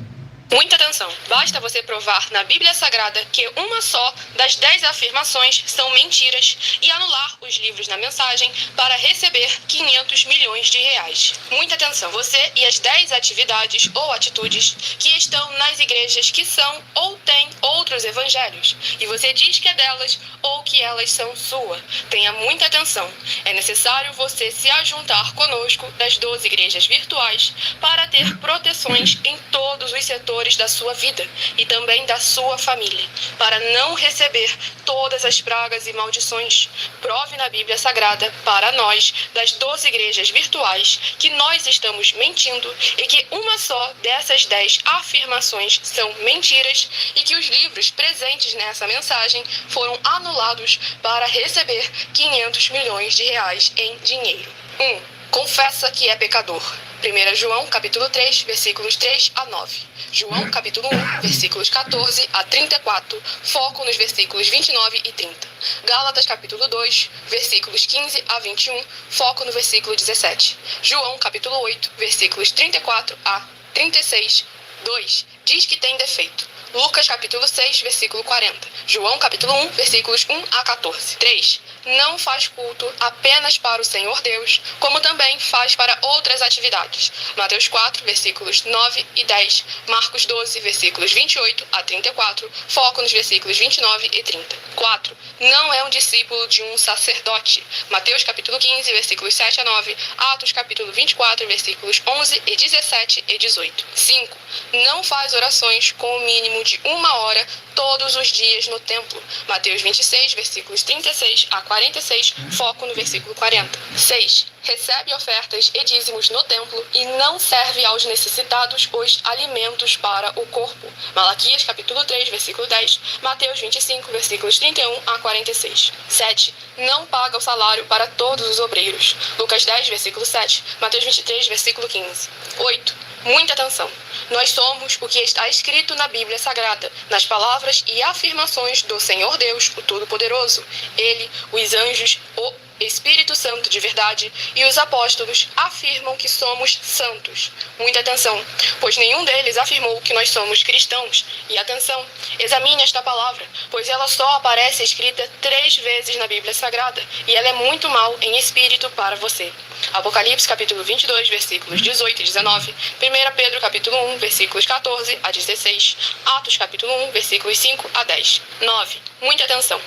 Muita atenção. Basta você provar na Bíblia Sagrada que uma só das 10 afirmações são mentiras e anular os livros na mensagem para receber 500 milhões de reais. Muita atenção. Você e as 10 atividades ou atitudes que estão nas igrejas que são ou têm outros evangelhos e você diz que é delas ou que elas são sua. Tenha muita atenção. É necessário você se ajuntar conosco das 12 igrejas virtuais para ter proteções em todos os setores da sua vida e também da sua família, para não receber todas as pragas e maldições. Prove na Bíblia Sagrada para nós, das 12 igrejas virtuais, que nós estamos mentindo e que uma só dessas 10 afirmações são mentiras e que os livros presentes nessa mensagem foram anulados para receber 500 milhões de reais em dinheiro. 1. Confessa que é pecador. 1 João, capítulo 3, versículos 3 a 9. João, capítulo 1, versículos 14 a 34, foco nos versículos 29 e 30. Gálatas, capítulo 2, versículos 15 a 21, foco no versículo 17. João, capítulo 8, versículos 34 a 36, 2. Diz que tem defeito. Lucas, capítulo 6, versículo 40. João, capítulo 1, versículos 1 a 14. 3. Não faz culto apenas para o Senhor Deus, como também faz para outras atividades. Mateus 4, versículos 9 e 10. Marcos 12, versículos 28 a 34. Foco nos versículos 29 e 30. 4. Não é um discípulo de um sacerdote. Mateus, capítulo 15, versículos 7 a 9. Atos, capítulo 24, versículos 11 e 17 e 18. 5. Não faz orações com o mínimo de 1 hora todos os dias no templo. Mateus 26, versículos 36 a 46, foco no versículo 40. 6. Recebe ofertas e dízimos no templo e não serve aos necessitados os alimentos para o corpo. Malaquias, capítulo 3, versículo 10. Mateus 25, versículos 31 a 46. 7. Não paga o salário para todos os obreiros. Lucas 10, versículo 7. Mateus 23, versículo 15. 8. Muita atenção. Nós somos o que está escrito na Bíblia Sagrada, nas palavras e afirmações do Senhor Deus, o Todo-Poderoso. Ele, os anjos, o Espírito Santo de verdade e os apóstolos afirmam que somos santos. Muita atenção, pois nenhum deles afirmou que nós somos cristãos. E atenção, examine esta palavra, pois ela só aparece escrita 3 vezes na Bíblia Sagrada e ela é muito mal em espírito para você. Apocalipse, capítulo 22, versículos 18 e 19. 1 Pedro, capítulo 1, versículos 14 a 16. Atos, capítulo 1, versículos 5 a 10. 9. Muita atenção.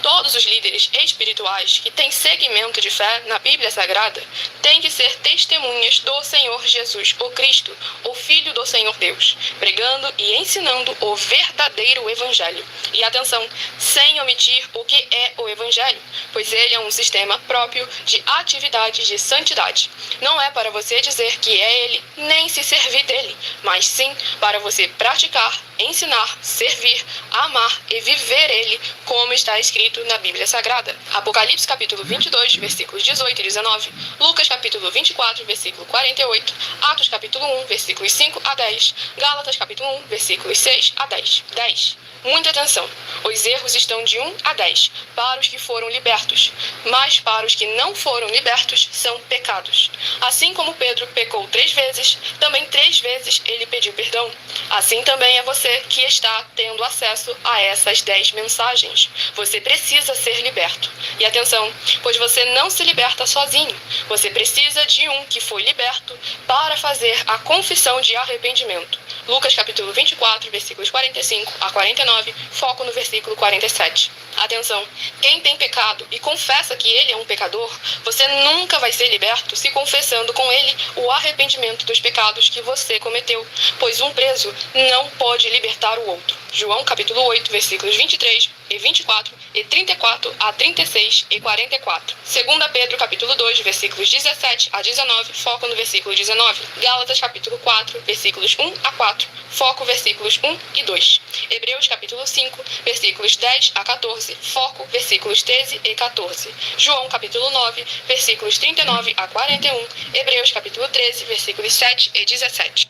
Todos os líderes espirituais que têm segmento de fé na Bíblia Sagrada têm que ser testemunhas do Senhor Jesus, o Cristo, o Filho do Senhor Deus, pregando e ensinando o verdadeiro Evangelho. E atenção, sem omitir o que é o Evangelho, pois ele é um sistema próprio de atividades de santidade. Não é para você dizer que é ele, nem se servir dele, mas sim para você praticar, ensinar, servir, amar e viver ele, como está escrito na Bíblia Sagrada. Apocalipse, capítulo 22, versículos 18 e 19. Lucas, capítulo 24, versículo 48. Atos, capítulo 1, versículos 5 a 10. Gálatas, capítulo 1, versículos 6 a 10. 10. Muita atenção. Os erros estão de 1 a 10 para os que foram libertos, mas para os que não foram libertos são pecados. Assim como Pedro pecou 3 vezes, também 3 vezes ele pediu perdão. Assim também é você que está tendo acesso a essas 10 mensagens. Você precisa ser liberto. E atenção, pois você não se liberta sozinho. Você precisa de um que foi liberto para fazer a confissão de arrependimento. Lucas, capítulo 24, versículos 45 a 49, foco no versículo 47. Atenção, quem tem pecado e confessa que ele é um pecador, você nunca vai ser liberto se confessando com ele o arrependimento dos pecados que você cometeu, pois um preso não pode libertar o outro. João, capítulo 8, versículos 23 e 24 e 34 a 36 e 44. 2 Pedro, capítulo 2, versículos 17 a 19, foco no versículo 19. Gálatas, capítulo 4, versículos 1 a 4, foco versículos 1 e 2. Hebreus, capítulo 5, versículos 10 a 14, foco versículos 13 e 14. João, capítulo 9, versículos 39 a 41. Hebreus, capítulo 13, versículos 7 e 17.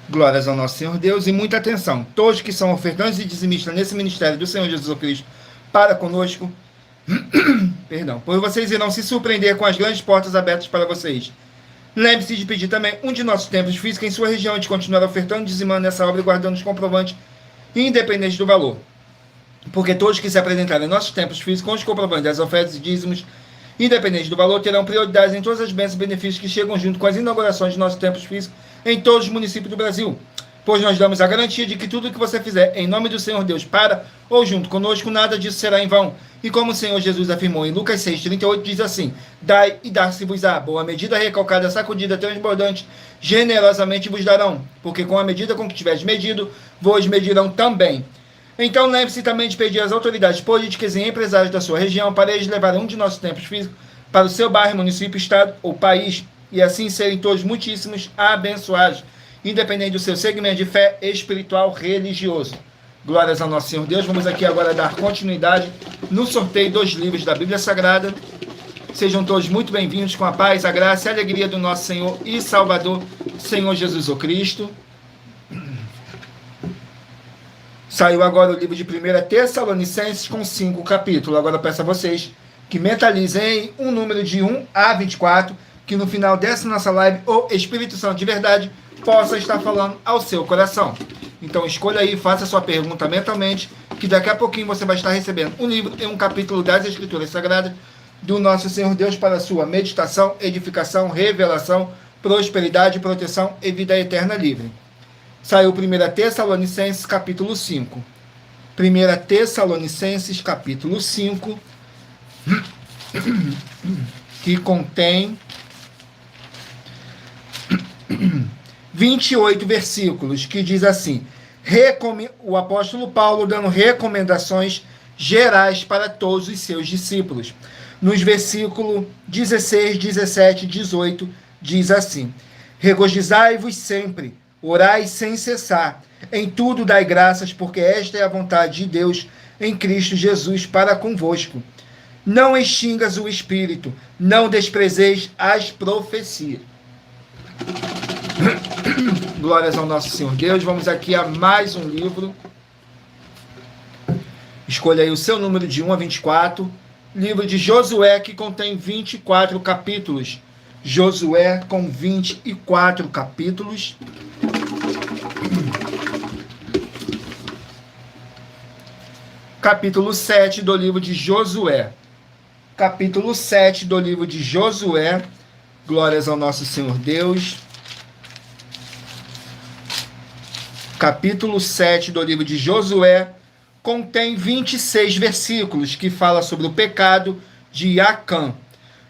Glórias ao nosso Senhor Deus e muita atenção. Todos que são ofertantes e dizimistas nesse ministério do Senhor Jesus Cristo para conosco, Perdão. Pois vocês irão se surpreender com as grandes portas abertas para vocês. Lembre-se de pedir também um de nossos templos físicos em sua região e de continuar ofertando e dizimando nessa obra e guardando os comprovantes, independente do valor. Porque todos que se apresentarem em nossos templos físicos com os comprovantes das ofertas e dízimos, independente do valor, terão prioridade em todas as bênçãos e benefícios que chegam junto com as inaugurações de nossos templos físicos em todos os municípios do Brasil. Pois nós damos a garantia de que tudo o que você fizer em nome do Senhor Deus para ou junto conosco, nada disso será em vão. E como o Senhor Jesus afirmou em Lucas 6,38, diz assim: dai e dar-se-vos-á, boa medida, recalcada, sacudida, transbordante, generosamente vos darão, porque com a medida com que tiveres medido, vos medirão também. Então lembre-se também de pedir às autoridades políticas e empresários da sua região para eles levarem um de nossos templos físicos para o seu bairro, município, estado ou país, e assim serem todos muitíssimos abençoados, independente do seu segmento de fé espiritual religioso. Glórias ao nosso Senhor Deus. Vamos aqui agora dar continuidade no sorteio dos livros da Bíblia Sagrada. Sejam todos muito bem-vindos com a paz, a graça e a alegria do nosso Senhor e Salvador, Senhor Jesus o Cristo. Saiu agora o livro de 1 Tessalonicenses com 5 capítulos. Agora peço a vocês que mentalizem um número de 1 a 24, que no final dessa nossa live o Espírito Santo de verdade possa estar falando ao seu coração. Então escolha aí, faça a sua pergunta mentalmente, que daqui a pouquinho você vai estar recebendo um livro e um capítulo das Escrituras Sagradas do nosso Senhor Deus para a sua meditação, edificação, revelação, prosperidade, proteção e vida eterna livre. Saiu 1 Tessalonicenses capítulo 5. 1 Tessalonicenses capítulo 5, que contém 28 versículos, que diz assim: o apóstolo Paulo dando recomendações gerais para todos os seus discípulos. Nos versículos 16, 17 e 18, diz assim: regozijai-vos sempre, orai sem cessar, em tudo dai graças, porque esta é a vontade de Deus em Cristo Jesus para convosco. Não extingas o espírito, não desprezeis as profecias. Glórias ao nosso Senhor Deus. Vamos aqui a mais um livro. Escolha aí o seu número de 1 a 24. Livro de Josué, que contém 24 capítulos. Josué com 24 capítulos. Capítulo 7 do livro de Josué. Capítulo 7 do livro de Josué. Glórias ao nosso Senhor Deus. Capítulo 7 do livro de Josué contém 26 versículos, que fala sobre o pecado de Acã.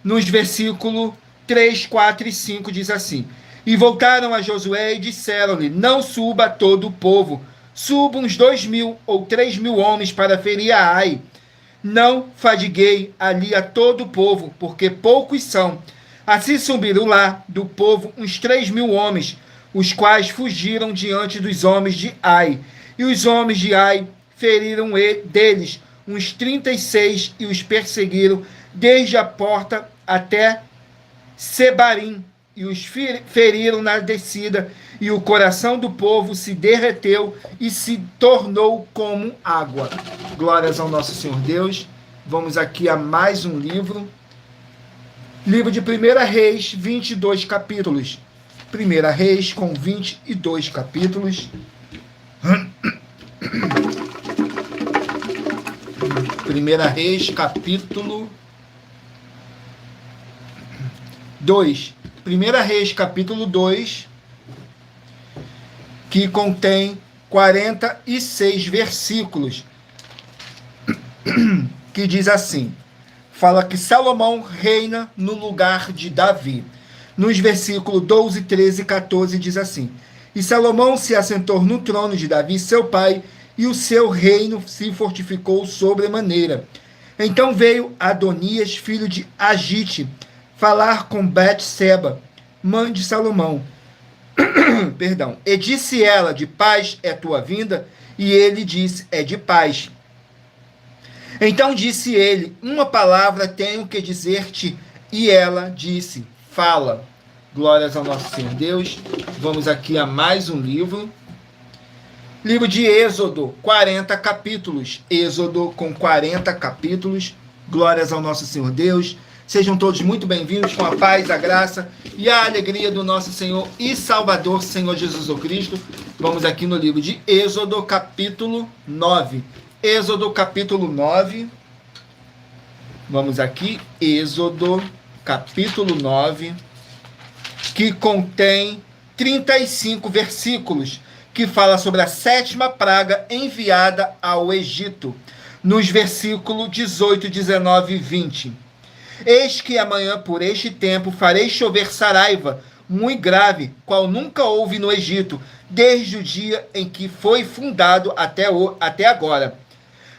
Nos versículos 3, 4 e 5 diz assim: e voltaram a Josué e disseram-lhe: não suba todo o povo, suba uns 2.000 ou 3.000 homens para ferir a Ai. Não fadiguei ali a todo o povo, porque poucos são. Assim subiram lá do povo uns 3.000 homens, os quais fugiram diante dos homens de Ai. E os homens de Ai feriram deles uns 36 e os perseguiram desde a porta até Sebarim, e os feriram na descida, e o coração do povo se derreteu e se tornou como água. Glórias ao nosso Senhor Deus. Vamos aqui a mais um livro. Livro de 1 Reis, 22 capítulos. 1 Reis com 22 capítulos. 1 Reis, capítulo 2. 1 Reis, capítulo 2, que contém 46 versículos, que diz assim: fala que Salomão reina no lugar de Davi. Nos versículos 12, 13 e 14 diz assim: e Salomão se assentou no trono de Davi, seu pai, e o seu reino se fortificou sobremaneira. Então veio Adonias, filho de Agite, falar com Betseba, mãe de Salomão. Perdão. E disse ela: de paz é tua vinda? E ele disse: é de paz. Então disse ele: uma palavra tenho que dizer-te. E ela disse: fala. Glórias ao nosso Senhor Deus. Vamos aqui a mais um livro. Livro de Êxodo, 40 capítulos. Êxodo com 40 capítulos. Glórias ao nosso Senhor Deus. Sejam todos muito bem-vindos com a paz, a graça e a alegria do nosso Senhor e Salvador, Senhor Jesus Cristo. Vamos aqui no livro de Êxodo, capítulo 9. Êxodo, capítulo 9. Vamos aqui, Êxodo, capítulo 9, que contém 35 versículos, que fala sobre a 7ª praga enviada ao Egito, nos versículos 18, 19 e 20. Eis que amanhã, por este tempo, farei chover saraiva, muito grave, qual nunca houve no Egito, desde o dia em que foi fundado até agora.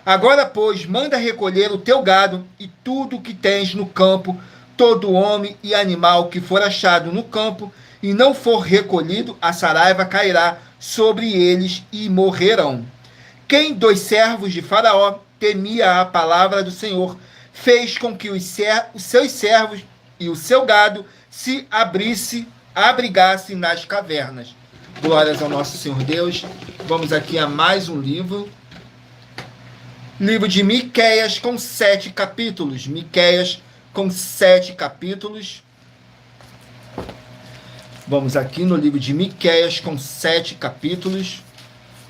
Agora, pois, manda recolher o teu gado e tudo o que tens no campo, todo homem e animal que for achado no campo, e não for recolhido, a saraiva cairá sobre eles e morrerão. Quem dos servos de Faraó temia a palavra do Senhor, fez com que os seus servos e o seu gado se abrigassem nas cavernas. Glórias ao nosso Senhor Deus. Vamos aqui a mais um livro. Livro de Miqueias com 7 capítulos. Miqueias com 7 capítulos. Vamos aqui no livro de Miqueias com 7 capítulos.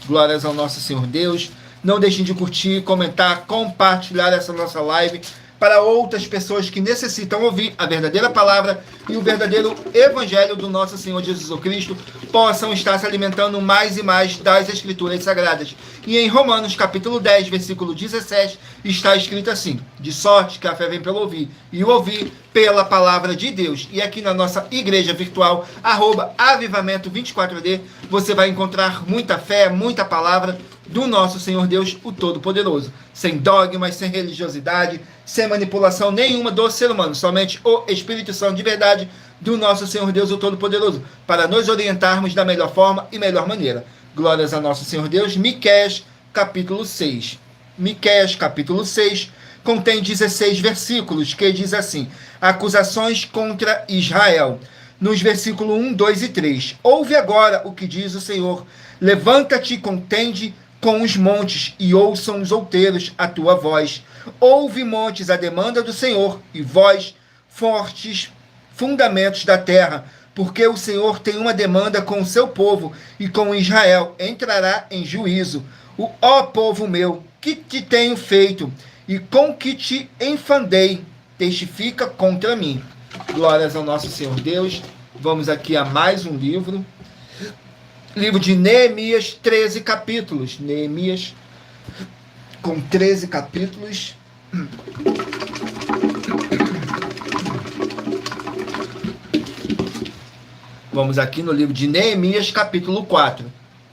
Glórias ao nosso Senhor Deus. Não deixem de curtir, comentar, compartilhar essa nossa live para outras pessoas que necessitam ouvir a verdadeira palavra e o verdadeiro evangelho do nosso Senhor Jesus Cristo possam estar se alimentando mais e mais das Escrituras Sagradas. E em Romanos capítulo 10, versículo 17, está escrito assim: de sorte que a fé vem pelo ouvir, e o ouvir pela palavra de Deus. E aqui na nossa igreja virtual, @avivamento24D, você vai encontrar muita fé, muita palavra do nosso Senhor Deus, o Todo-Poderoso, sem dogmas, sem religiosidade, sem manipulação nenhuma do ser humano, somente o Espírito Santo de verdade do nosso Senhor Deus, o Todo-Poderoso, para nos orientarmos da melhor forma e melhor maneira. Glórias a nosso Senhor Deus. Miqueias, capítulo 6. Miqueias, capítulo 6, contém 16 versículos, que diz assim: acusações contra Israel. Nos versículos 1, 2 e 3. Ouve agora o que diz o Senhor. Levanta-te e contende com os montes, e ouçam os outeiros a tua voz. Ouve, montes, a demanda do Senhor, e vós, fortes fundamentos da terra, porque o Senhor tem uma demanda com o seu povo, e com Israel entrará em juízo. Ó povo meu, que te tenho feito, e com que te enfandei, testifica contra mim. Glórias ao nosso Senhor Deus. Vamos aqui a mais um livro. Livro de Neemias, 13 capítulos. Neemias com 13 capítulos. Vamos aqui no livro de Neemias, capítulo 4.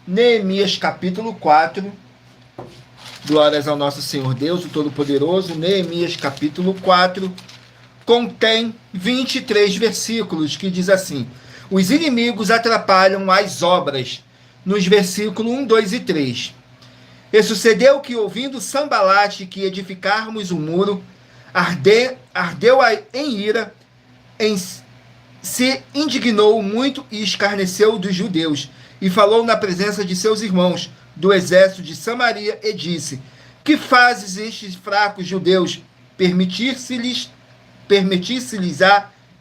Neemias, capítulo 4. Glórias ao nosso Senhor Deus, o Todo-Poderoso. Neemias, capítulo 4. Contém 23 versículos, que diz assim: os inimigos atrapalham as obras, nos versículos 1, 2 e 3. E sucedeu que, ouvindo Sambalate que edificarmos o muro, ardeu em ira, se indignou muito e escarneceu dos judeus, e falou na presença de seus irmãos do exército de Samaria, e disse: que fazes estes fracos judeus? Permitir-se-lhes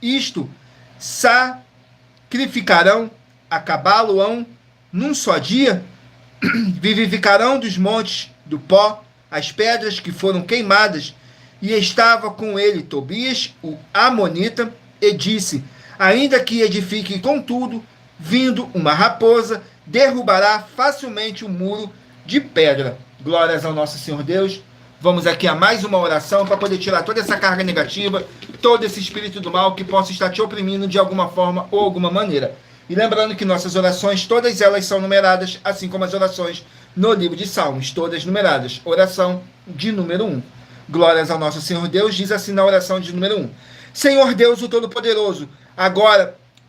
isto? Sacrificarão, acabá-lo-ão num só dia? Vivificarão dos montes do pó as pedras que foram queimadas. E estava com ele Tobias, o amonita, e disse: ainda que edifique contudo, vindo uma raposa, derrubará facilmente o muro de pedra. Glórias ao nosso Senhor Deus. Vamos aqui a mais uma oração para poder tirar toda essa carga negativa, todo esse espírito do mal que possa estar te oprimindo de alguma forma ou alguma maneira. E lembrando que nossas orações, todas elas são numeradas, assim como as orações no livro de Salmos, todas numeradas. Oração de número 1. Glórias ao nosso Senhor Deus, diz assim na oração de número 1. Senhor Deus, o Todo-Poderoso,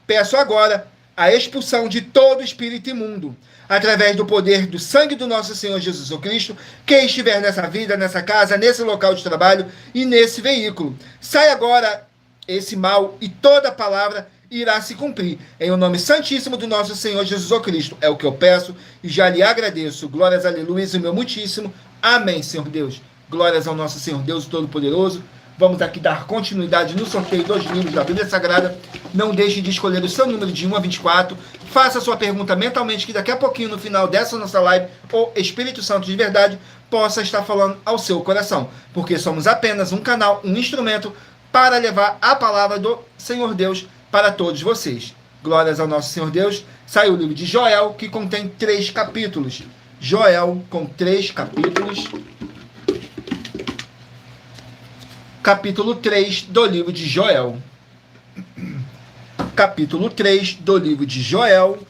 peço agora a expulsão de todo espírito imundo, através do poder do sangue do nosso Senhor Jesus Cristo, quem estiver nessa vida, nessa casa, nesse local de trabalho e nesse veículo. Sai agora esse mal e toda palavra irá se cumprir. Em o nome santíssimo do nosso Senhor Jesus Cristo. É o que eu peço e já lhe agradeço. Glórias, aleluia, e meu muitíssimo. Amém, Senhor Deus. Glórias ao nosso Senhor Deus Todo-Poderoso. Vamos aqui dar continuidade no sorteio dos livros da Bíblia Sagrada. Não deixe de escolher o seu número de 1 a 24. Faça a sua pergunta mentalmente, que daqui a pouquinho, no final dessa nossa live, o Espírito Santo de verdade possa estar falando ao seu coração. Porque somos apenas um canal, um instrumento para levar a palavra do Senhor Deus para todos vocês. Glórias ao nosso Senhor Deus. Saiu o livro de Joel, que contém 3 capítulos. Joel com 3 capítulos. Capítulo 3 do livro de Joel. Capítulo 3 do livro de Joel.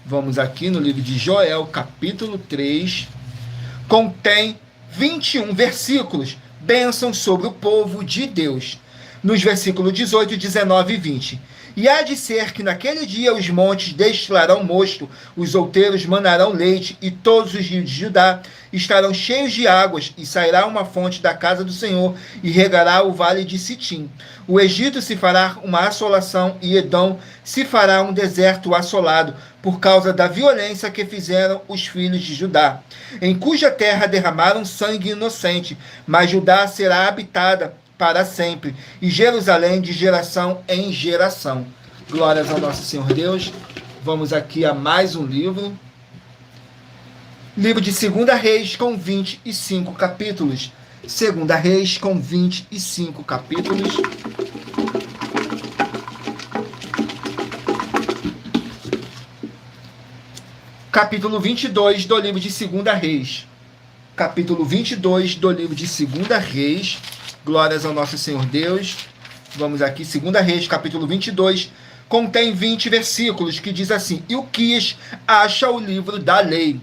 Vamos aqui no livro de Joel, capítulo 3. Contém 21 versículos. Bênção sobre o povo de Deus. Nos versículos 18, 19 e 20. E há de ser que naquele dia os montes destilarão mosto, os outeiros manarão leite, e todos os rios de Judá estarão cheios de águas, e sairá uma fonte da casa do Senhor, e regará o vale de Sitim. O Egito se fará uma assolação, e Edom se fará um deserto assolado, por causa da violência que fizeram os filhos de Judá, em cuja terra derramaram sangue inocente, mas Judá será habitada para sempre, e Jerusalém de geração em geração. Glórias ao nosso Senhor Deus. Vamos aqui a mais um livro. Livro de 2 Reis com 25 capítulos. 2 Reis com 25 capítulos. Capítulo 22 do livro de 2 Reis. Capítulo 22 do livro de 2 Reis. Glórias ao nosso Senhor Deus. Vamos aqui, 2 Reis, capítulo 22, contém 20 versículos, que diz assim: Ilquias acha o livro da lei.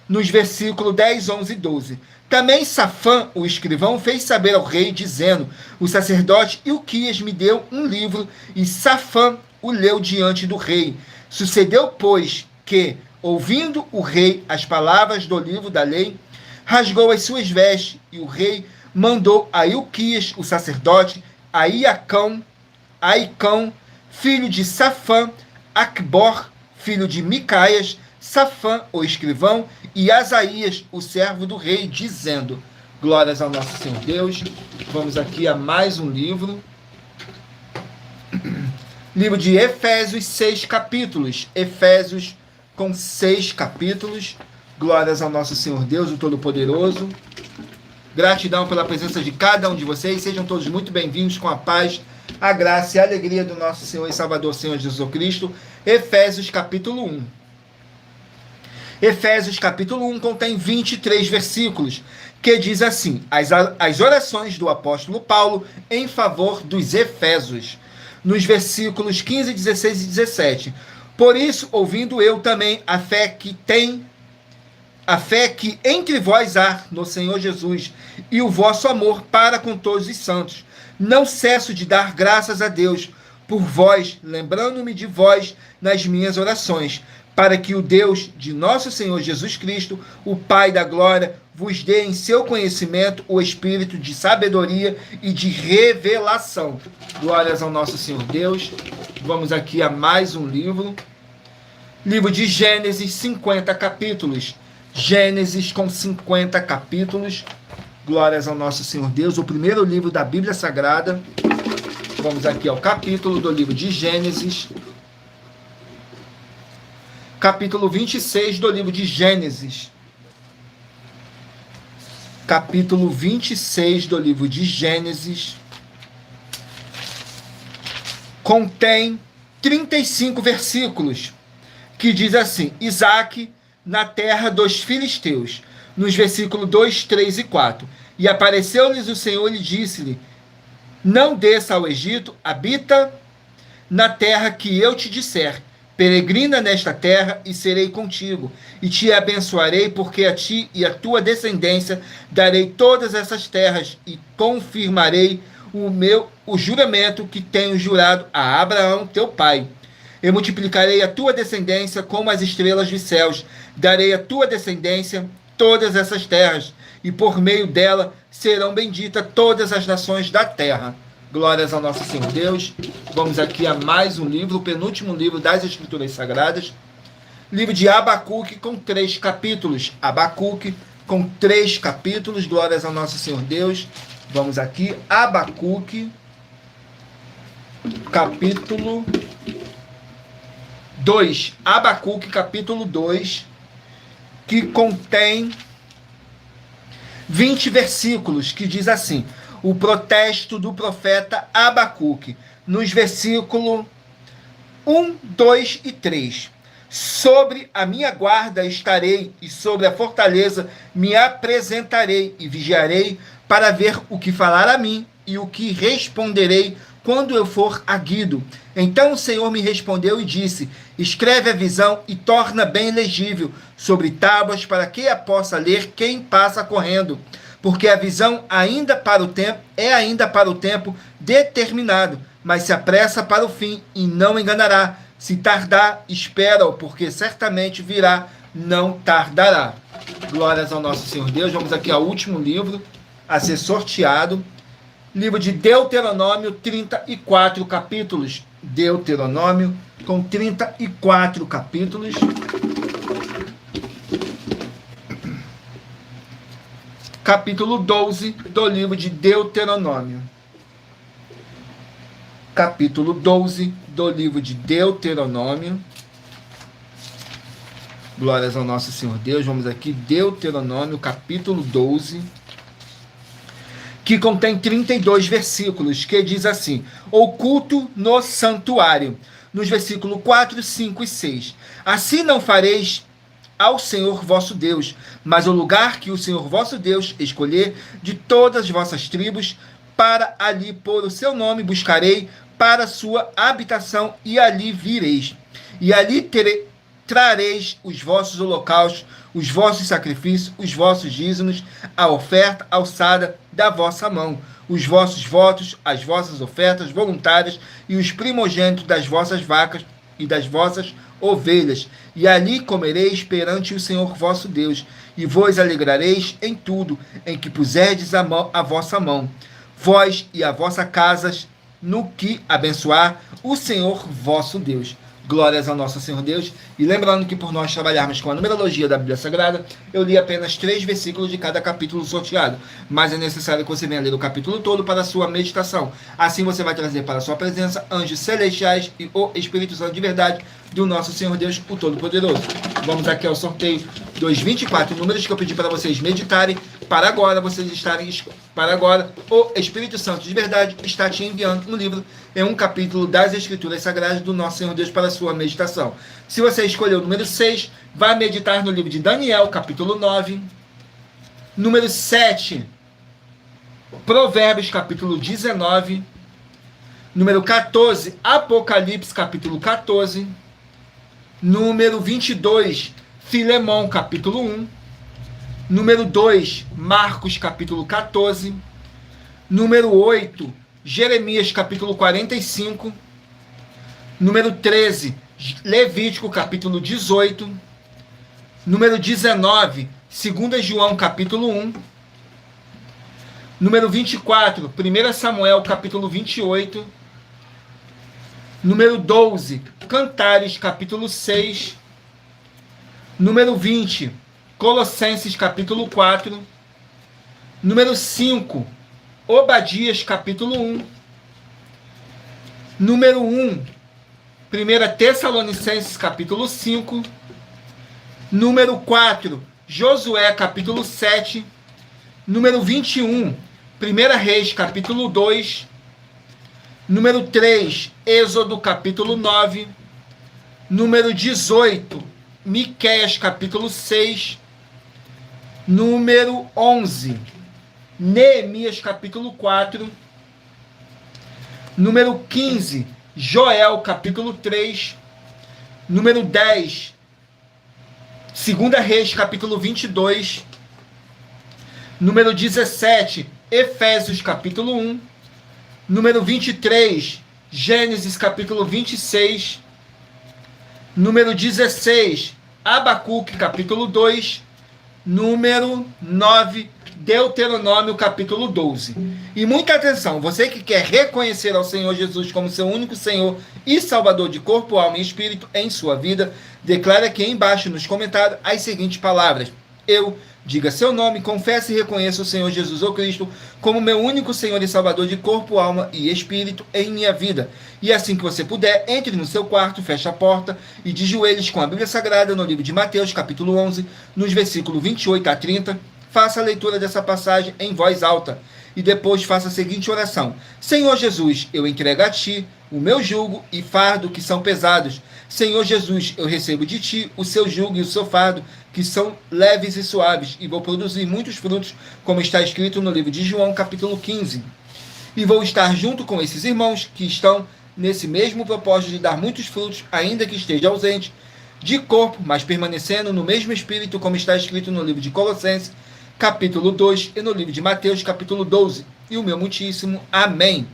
Nos versículos 10, 11 e 12. Também Safã, o escrivão, fez saber ao rei, dizendo: O sacerdote Ilquias me deu um livro, e Safã o leu diante do rei. Sucedeu, pois, que, ouvindo o rei as palavras do livro da lei, rasgou as suas vestes, e o rei mandou a Ilquias, o sacerdote, a Aicão, filho de Safã, Acbor, filho de Micaias, Safã, o escrivão, e Asaías, o servo do rei, dizendo: Glórias ao nosso Senhor Deus. Vamos aqui a mais um livro. Livro de Efésios, 6 capítulos. Efésios com 6 capítulos. Glórias ao nosso Senhor Deus, o Todo-Poderoso. Gratidão pela presença de cada um de vocês. Sejam todos muito bem-vindos, com a paz, a graça e a alegria do nosso Senhor e Salvador, Senhor Jesus Cristo. Efésios capítulo 1. Efésios capítulo 1 contém 23 versículos, que diz assim: as orações do apóstolo Paulo em favor dos Efésios. Nos versículos 15, 16 e 17. Por isso, ouvindo eu também a fé que entre vós há no Senhor Jesus, e o vosso amor para com todos os santos. Não cesso de dar graças a Deus por vós, lembrando-me de vós nas minhas orações, para que o Deus de nosso Senhor Jesus Cristo, o Pai da glória, vos dê em seu conhecimento o espírito de sabedoria e de revelação. Glórias ao nosso Senhor Deus. Vamos aqui a mais um livro. Livro de Gênesis, 50 capítulos. Gênesis com 50 capítulos. Glórias ao nosso Senhor Deus. O primeiro livro da Bíblia Sagrada. Vamos aqui ao capítulo do livro de Gênesis. Capítulo 26 do livro de Gênesis. Capítulo 26 do livro de Gênesis. Contém 35 versículos, que diz assim: Isaque na terra dos filisteus, nos versículos 2, 3 e 4. E apareceu-lhes o Senhor e disse-lhe: Não desça ao Egito, habita na terra que eu te disser. Peregrina nesta terra e serei contigo, e te abençoarei, porque a ti e a tua descendência darei todas essas terras, e confirmarei o juramento que tenho jurado a Abraão, teu pai. Eu multiplicarei a tua descendência como as estrelas dos céus, darei à tua descendência todas essas terras, e por meio dela serão benditas todas as nações da terra. Glórias ao nosso Senhor Deus. Vamos aqui a mais um livro, o penúltimo livro das Escrituras Sagradas. Livro de Abacuque com 3 capítulos. Abacuque com 3 capítulos, glórias ao nosso Senhor Deus. Vamos aqui, Abacuque, capítulo 2. Abacuque, capítulo 2, que contém 20 versículos, que diz assim: o protesto do profeta Abacuque, nos versículos 1, 2 e 3. Sobre a minha guarda estarei, e sobre a fortaleza me apresentarei, e vigiarei para ver o que falar a mim, e o que responderei quando eu for arguido. Então o Senhor me respondeu e disse: escreve a visão e torna bem legível sobre tábuas, para que a possa ler quem passa correndo. Porque a visão ainda para o tempo determinado, mas se apressa para o fim e não enganará. Se tardar, espera-o, porque certamente virá, não tardará. Glórias ao nosso Senhor Deus. Vamos aqui ao último livro a ser sorteado. Livro de Deuteronômio, 34 capítulos. Deuteronômio, com 34 capítulos. Capítulo 12 do livro de Deuteronômio. Capítulo 12 do livro de Deuteronômio. Glórias ao nosso Senhor Deus. Vamos aqui, Deuteronômio, capítulo 12, que contém 32 versículos, que diz assim: o culto no santuário, nos versículos 4, 5 e 6. Assim não fareis ao Senhor vosso Deus, mas o lugar que o Senhor vosso Deus escolher de todas as vossas tribos, para ali pôr o seu nome, buscarei para sua habitação, e ali vireis. E ali trareis os vossos holocaustos, os vossos sacrifícios, os vossos dízimos, a oferta alçada da vossa mão, os vossos votos, as vossas ofertas voluntárias e os primogênitos das vossas vacas e das vossas ovelhas. E ali comereis perante o Senhor vosso Deus, e vos alegrareis em tudo em que puserdes a vossa mão, vós e a vossa casas, no que abençoar o Senhor vosso Deus. Glórias ao nosso Senhor Deus. E lembrando que por nós trabalharmos com a numerologia da Bíblia Sagrada, eu li apenas 3 versículos de cada capítulo sorteado. Mas é necessário que você venha ler o capítulo todo para a sua meditação. Assim você vai trazer para a sua presença anjos celestiais e o Espírito Santo de verdade do nosso Senhor Deus, o Todo-Poderoso. Vamos aqui ao sorteio dos 24 números que eu pedi para vocês meditarem. Para agora, o Espírito Santo de verdade está te enviando um livro em um capítulo das Escrituras Sagradas do nosso Senhor Deus para a sua meditação. Se você escolheu o número 6, vai meditar no livro de Daniel, capítulo 9. Número 7, Provérbios, capítulo 19. Número 14, Apocalipse, capítulo 14. Número 22, Filemão, capítulo 1. Número 2, Marcos, capítulo 14. Número 8, Jeremias, capítulo 45. Número 13, Levítico, capítulo 18. Número 19, 2 João, capítulo 1. Número 24, 1 Samuel, capítulo 28. Número 12, Cantares, capítulo 6. Número 20, Colossenses, capítulo 4. Número 5, Obadias, capítulo 1. Número 1, 1 Tessalonicenses, capítulo 5. Número 4, Josué, capítulo 7. Número 21, 1 Reis, capítulo 2. Número 3, Êxodo, capítulo 9. Número 18, Miqueias, capítulo 6. Número 11, Neemias, capítulo 4. Número 15, Joel, capítulo 3. Número 10, 2 Reis, capítulo 22. Número 17, Efésios, capítulo 1. Número 23, Gênesis, capítulo 26. Número 16, Abacuque, capítulo 2. Número 9, Deuteronômio, capítulo 12. E muita atenção, você que quer reconhecer ao Senhor Jesus como seu único Senhor e Salvador de corpo, alma e espírito em sua vida, declara aqui embaixo nos comentários as seguintes palavras: eu, Diga seu nome, confesse e reconheça o Senhor Jesus ou Cristo como meu único Senhor e Salvador de corpo, alma e espírito em minha vida. E assim que você puder, entre no seu quarto, feche a porta e de joelhos com a Bíblia Sagrada no livro de Mateus, capítulo 11, nos versículos 28 a 30, faça a leitura dessa passagem em voz alta. E depois faça a seguinte oração: Senhor Jesus, eu entrego a Ti o meu jugo e fardo que são pesados. Senhor Jesus, eu recebo de Ti o seu jugo e o seu fardo que são leves e suaves, e vou produzir muitos frutos, como está escrito no livro de João, capítulo 15. E vou estar junto com esses irmãos que estão nesse mesmo propósito de dar muitos frutos, ainda que esteja ausente de corpo, mas permanecendo no mesmo espírito, como está escrito no livro de Colossenses, capítulo 2, e no livro de Mateus, capítulo 12. E o meu muitíssimo amém.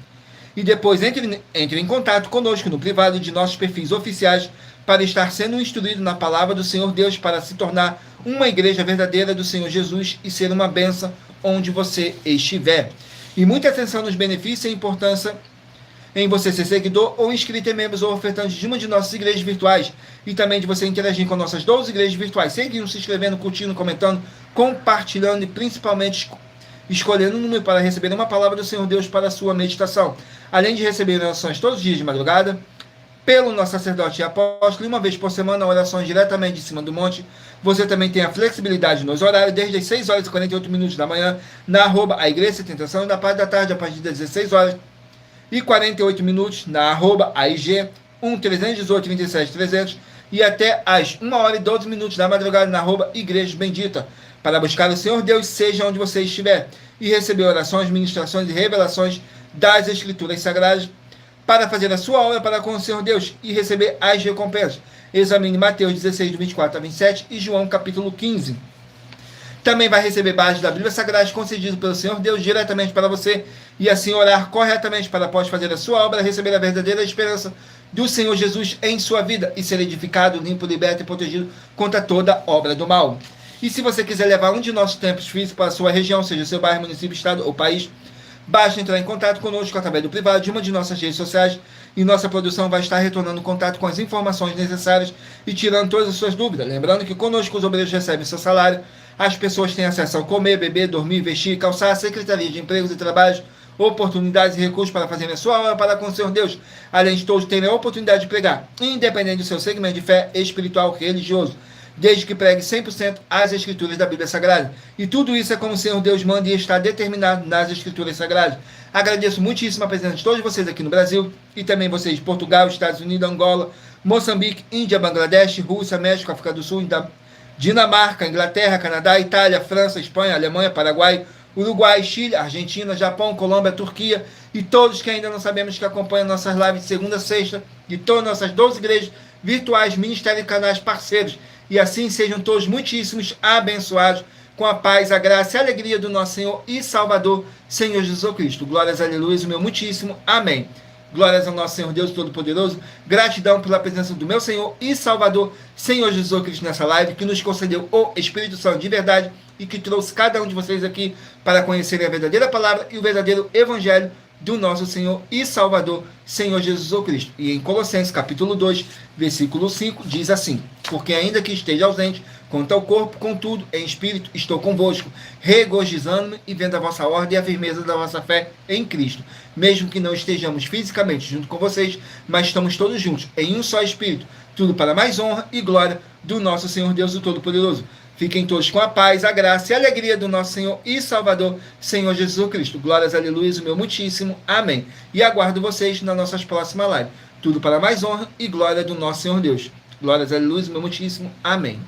E depois entre em contato conosco no privado de nossos perfis oficiais para estar sendo instruído na palavra do Senhor Deus, para se tornar uma igreja verdadeira do Senhor Jesus e ser uma bênção onde você estiver. E muita atenção nos benefícios e importância em você ser seguidor ou inscrito em membros ou ofertante de uma de nossas igrejas virtuais, e também de você interagir com nossas 12 igrejas virtuais, seguindo, se inscrevendo, curtindo, comentando, compartilhando e principalmente escolhendo um número para receber uma palavra do Senhor Deus para a sua meditação, além de receber orações todos os dias de madrugada pelo nosso sacerdote e apóstolo, e uma vez por semana orações diretamente de cima do monte. Você também tem a flexibilidade nos horários, desde as 6 horas e 48 minutos da manhã, na @ Igreja Tentação, e na parte da tarde, a partir das 16 horas e 48 minutos, na @AIG 1-318-37-300, e até às 1 hora e 12 minutos da madrugada, na Igreja Bendita, para buscar o Senhor Deus, seja onde você estiver, e receber orações, ministrações e revelações das Escrituras Sagradas, para fazer a sua obra para com o Senhor Deus e receber as recompensas. Examine Mateus 16, do 24 a 27 e João capítulo 15. Também vai receber bases da Bíblia Sagrada concedido pelo Senhor Deus diretamente para você, e assim orar corretamente para, após fazer a sua obra, receber a verdadeira esperança do Senhor Jesus em sua vida e ser edificado, limpo, liberto e protegido contra toda obra do mal. E se você quiser levar um de nossos templos físicos para a sua região, seja seu bairro, município, estado ou país, basta entrar em contato conosco através do privado de uma de nossas redes sociais, e nossa produção vai estar retornando contato com as informações necessárias e tirando todas as suas dúvidas. Lembrando que conosco os obreiros recebem seu salário, as pessoas têm acesso a comer, beber, dormir, vestir, calçar, secretaria de empregos e trabalhos, oportunidades e recursos para fazerem a sua obra para com o Senhor Deus, além de todos terem a oportunidade de pregar, independente do seu segmento de fé espiritual religioso, desde que pregue 100% as Escrituras da Bíblia Sagrada. E tudo isso é como o Senhor Deus manda e está determinado nas Escrituras Sagradas. Agradeço muitíssimo a presença de todos vocês aqui no Brasil, e também vocês de Portugal, Estados Unidos, Angola, Moçambique, Índia, Bangladesh, Rússia, México, África do Sul, Dinamarca, Inglaterra, Canadá, Itália, França, Espanha, Alemanha, Paraguai, Uruguai, Chile, Argentina, Japão, Colômbia, Turquia, e todos que ainda não sabemos que acompanham nossas lives de segunda a sexta, de todas nossas 12 igrejas virtuais, ministérios e canais parceiros. E assim sejam todos muitíssimos abençoados com a paz, a graça e a alegria do nosso Senhor e Salvador, Senhor Jesus Cristo. Glórias, aleluia, o meu muitíssimo amém. Glórias ao nosso Senhor Deus Todo-Poderoso. Gratidão pela presença do meu Senhor e Salvador, Senhor Jesus Cristo, nessa live, que nos concedeu o Espírito Santo de verdade e que trouxe cada um de vocês aqui para conhecerem a verdadeira palavra e o verdadeiro evangelho do nosso Senhor e Salvador, Senhor Jesus Cristo. E em Colossenses capítulo 2, versículo 5, diz assim: porque ainda que esteja ausente, quanto ao corpo, contudo, em espírito, estou convosco, regozijando-me e vendo a vossa ordem e a firmeza da vossa fé em Cristo. Mesmo que não estejamos fisicamente junto com vocês, mas estamos todos juntos, em um só espírito, tudo para mais honra e glória do nosso Senhor Deus, o Todo-Poderoso. Fiquem todos com a paz, a graça e a alegria do nosso Senhor e Salvador, Senhor Jesus Cristo. Glórias, aleluia, o meu muitíssimo amém. E aguardo vocês nas nossas próximas lives. Tudo para mais honra e glória do nosso Senhor Deus. Glórias, aleluia, o meu muitíssimo amém.